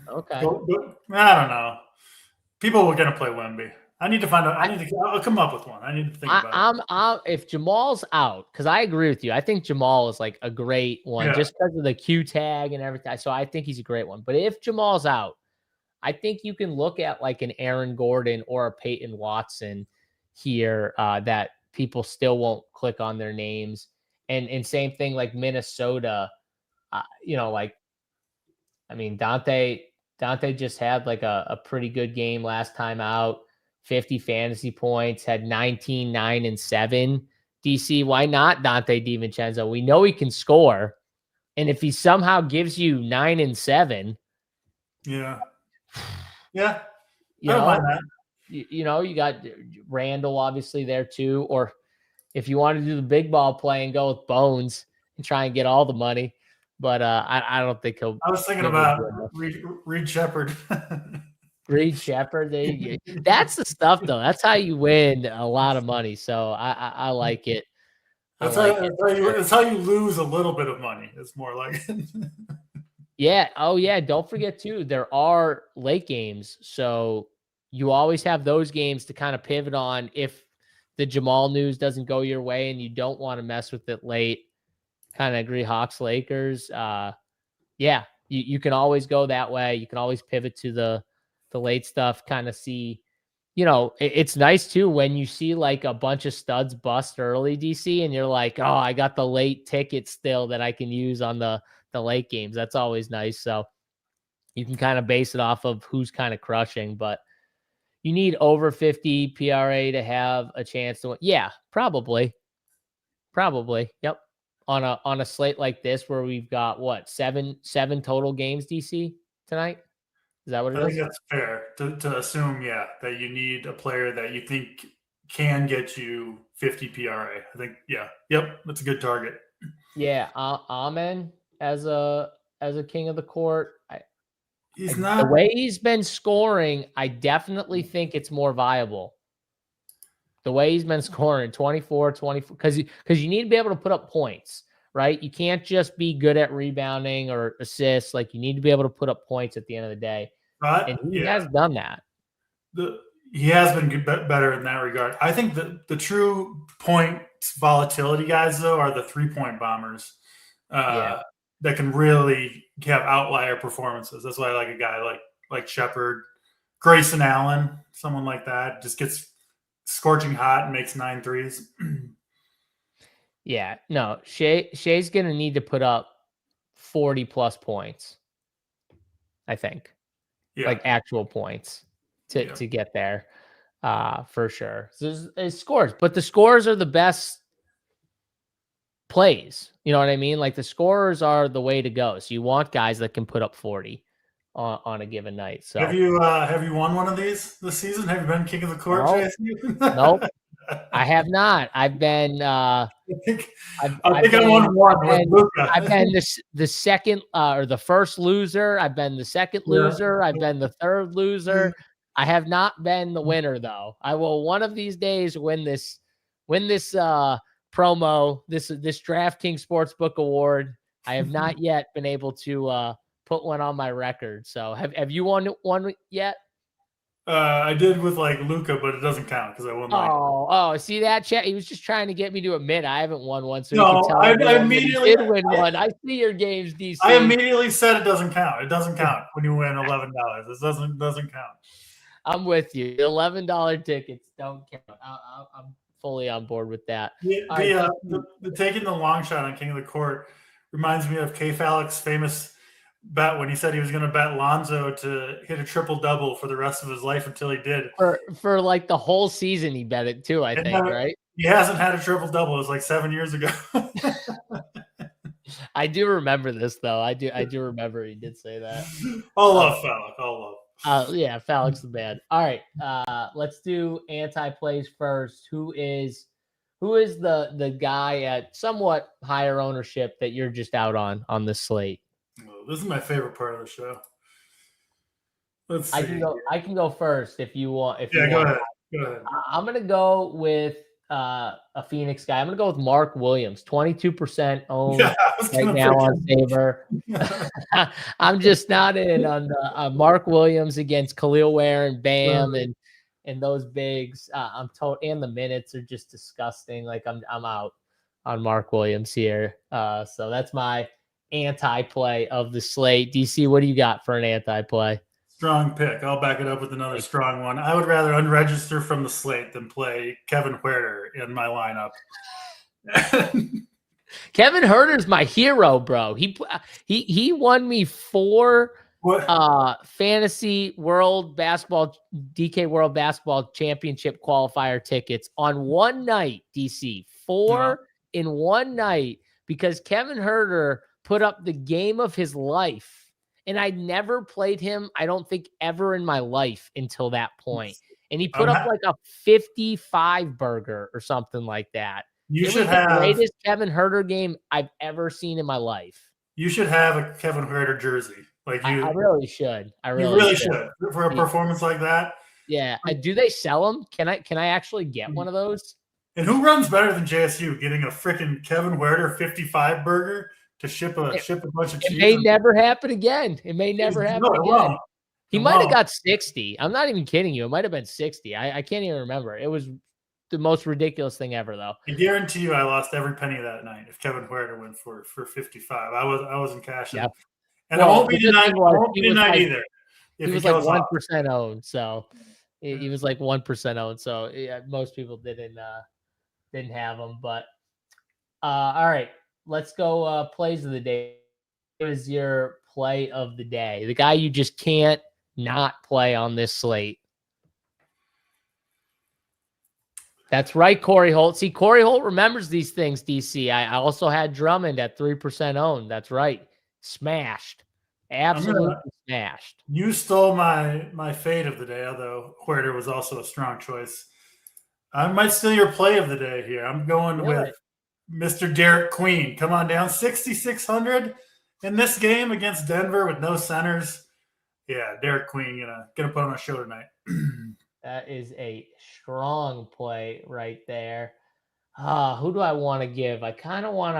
Okay. I don't know. People were going to play Wemby. I need to find out. I'll come up with one. I need to think about it. If Jamal's out, because I agree with you. I think Jamal is like a great one just because of the Q tag and everything. So I think he's a great one. But if Jamal's out, I think you can look at like an Aaron Gordon or a Peyton Watson here that people still won't click on their names. And same thing like Minnesota, like, I mean, Dante just had like a pretty good game last time out. 50 fantasy points, had 19, 9, and 7. DC, why not Dante DiVincenzo? We know he can score. And if he somehow gives you 9 and 7. Yeah. You got Randall obviously there too. Or if you want to do the big ball play and go with Bones and try and get all the money. But I don't think he'll. I was thinking about Reed Shepard. Reed Shepard, that's the stuff though. That's how you win a lot of money. So I like it. That's how you lose a little bit of money. It's more like Yeah. Oh yeah. Don't forget too, there are late games. So you always have those games to kind of pivot on if the Jamal news doesn't go your way and you don't want to mess with it late. Kind of agree. Hawks, Lakers. Yeah, you can always go that way. You can always pivot to the late stuff, kind of see, it's nice too when you see like a bunch of studs bust early, DC, and you're like, oh, I got the late ticket still that I can use on the late games. That's always nice. So you can kind of base it off of who's kind of crushing, but you need over 50 PRA to have a chance to win. Yeah, probably. Yep. On a slate like this where we've got what, seven total games, DC, tonight? Is that what it I think is? that's fair to assume, yeah, that you need a player that you think can get you 50 PRA. I think, yeah, yep, that's a good target. Yeah, Amen as a king of the court. He's The not. way he's been scoring, I definitely think it's more viable. The way he's been scoring 24, because you need to be able to put up points, right? You can't just be good at rebounding or assists. Like, you need to be able to put up points at the end of the day. And But he yeah, has done that. he has been better in that regard. I think the true point volatility guys, though, are the 3-point bombers that can really have outlier performances. That's why I like a guy like Shepard, Grayson Allen, someone like that. Just gets scorching hot and makes 9 threes. Yeah, no, Shea's going to need to put up 40 plus points, I think. Yeah. Like actual points to get there, for sure. So it's scores, but the scores are the best plays. You know what I mean? Like, the scorers are the way to go. So you want guys that can put up 40 on a given night. So have you won one of these this season? Have you been king of the court, JSU? Nope. I have not. I've been I think I won one with Luka. I've been the second or the first loser. I've been the second loser. I've been the third loser. I have not been the winner, though. I will one of these days win this promo, this DraftKings Sportsbook Award. I have not yet been able to put one on my record. So have you won one yet? I did with like Luka, but it doesn't count because I won. See that, chat? He was just trying to get me to admit I haven't won one, so no, he can tell I immediately did win one. I see your games, DC. I immediately said it doesn't count. It doesn't count when you win $11. It doesn't count. I'm with you. The $11 tickets don't count. I'm fully on board with that. The taking the long shot on King of the Court reminds me of K. Fallick's famous bet when he said he was going to bet Lonzo to hit a triple-double for the rest of his life until he did. For like the whole season, he bet it too, I think, right? He hasn't had a triple-double. It was like 7 years ago. I do remember this, though. I do remember he did say that. All love, Fallick. All love. Yeah, Fallick's the man. All right, let's do anti-plays first. Who is the guy at somewhat higher ownership that you're just out on this slate? Well, this is my favorite part of the show. Let's see. I can go first if you want. Go ahead. I'm gonna go with a Phoenix guy. I'm gonna go with Mark Williams, 22% owned right now on Saber. I'm just not in on the Mark Williams against Khalil Ware and Bam and those bigs. And the minutes are just disgusting. Like, I'm out on Mark Williams here. So that's my anti-play of the slate. DC, what do you got for an anti-play? Strong pick. I'll back it up with another strong one. I would rather unregister from the slate than play Kevin Huerter in my lineup. Kevin Huerter's my hero, bro. He won me 4 fantasy world basketball DK World Basketball Championship qualifier tickets on one night, DC. 4 in one night, because Kevin Huerter put up the game of his life. And I never played him, I don't think, ever in my life until that point. And he put up like a 55 burger or something like that. It was the greatest Kevin Huerter game I've ever seen in my life. You should have a Kevin Huerter jersey. Like I really should. You really should for a performance like that. Yeah. Do they sell them? Can I actually get one of those? And who runs better than JSU getting a freaking Kevin Huerter 55 burger to ship a bunch of cheese? It may never happen again. It may never happen again. He might have got 60. I'm not even kidding you. It might have been 60. I can't even remember. It was the most ridiculous thing ever, though. I guarantee you I lost every penny that night if Kevin Huerter went for 55. I wasn't cashing. Yep. And I won't be denied either. He was like 1% owned. So He was like 1% owned, so yeah, most people didn't have him. But all right, let's go plays of the day. What is your play of the day? The guy you just can't not play on this slate. That's right, Corey Holt. See, Corey Holt remembers these things, DC. I also had Drummond at 3% owned. That's right. Smashed. Absolutely smashed. You stole my fade of the day, although Huerter was also a strong choice. I might steal your play of the day here. I'm going with Mr. Derek Queen. Come on down, 6,600 in this game against Denver with no centers. Yeah, Derek Queen gonna put on a show tonight. That is a strong play right there. Who do I want to give? I kind of want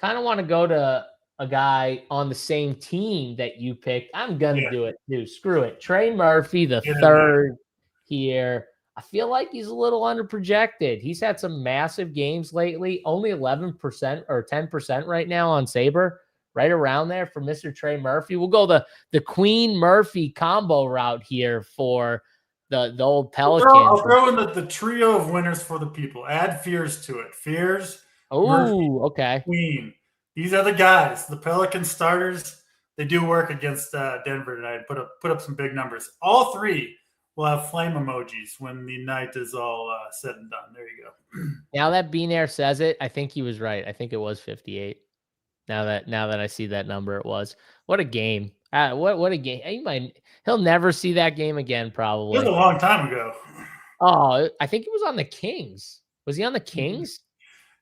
to go to a guy on the same team that you picked. I'm gonna do it too. Screw it. Trey Murphy, the third here. I feel like he's a little underprojected. He's had some massive games lately. Only 11% or 10% right now on Sabre. Right around there for Mr. Trey Murphy. We'll go the Queen Murphy combo route here for the old Pelicans. I'll throw in the trio of winners for the people. Add Fears to it. Fears, Murphy, okay. Queen. These are the guys. The Pelican starters. They do work against Denver tonight. Put up some big numbers. All three will have flame emojis when the night is all said and done. There you go. Now that Beanair says it, I think he was right. I think it was 58. Now that I see that number, it was. What a game! What a game! He'll never see that game again. Probably. It was a long time ago. Oh, I think he was on the Kings. Was he on the Kings?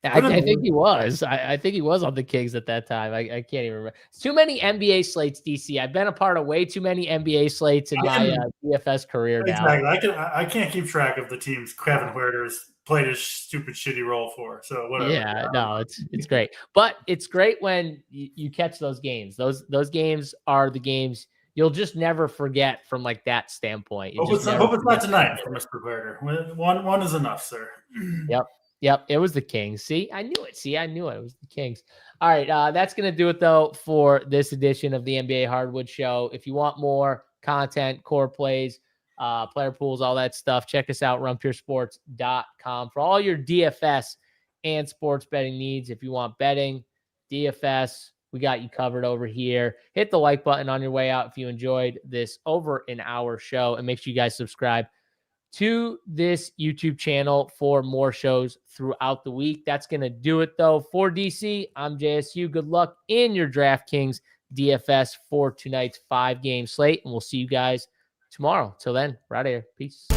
I think he was. I think he was on the Kings at that time. I can't even remember. It's too many NBA slates, DC. I've been a part of way too many NBA slates in my DFS career now. Exactly. I can't keep track of the teams Kevin Huerter's played his stupid shitty role for. So whatever. Yeah, no, it's great. But it's great when you catch those games. Those games are the games you'll just never forget from like that standpoint. Hope it's not tonight for Mr. Huerter. One is enough, sir. Yep, it was the Kings. See, I knew it. I knew it. It was the Kings. All right, that's going to do it, though, for this edition of the NBA Hardwood Show. If you want more content, core plays, player pools, all that stuff, check us out, runpuresports.com for all your DFS and sports betting needs. If you want betting, DFS, we got you covered over here. Hit the like button on your way out if you enjoyed this over an hour show, and make sure you guys subscribe to this YouTube channel for more shows throughout the week. That's going to do it, though. For DC, I'm JSU. Good luck in your DraftKings DFS for tonight's 5-game slate, and we'll see you guys tomorrow. Till then, we're out of here. Peace.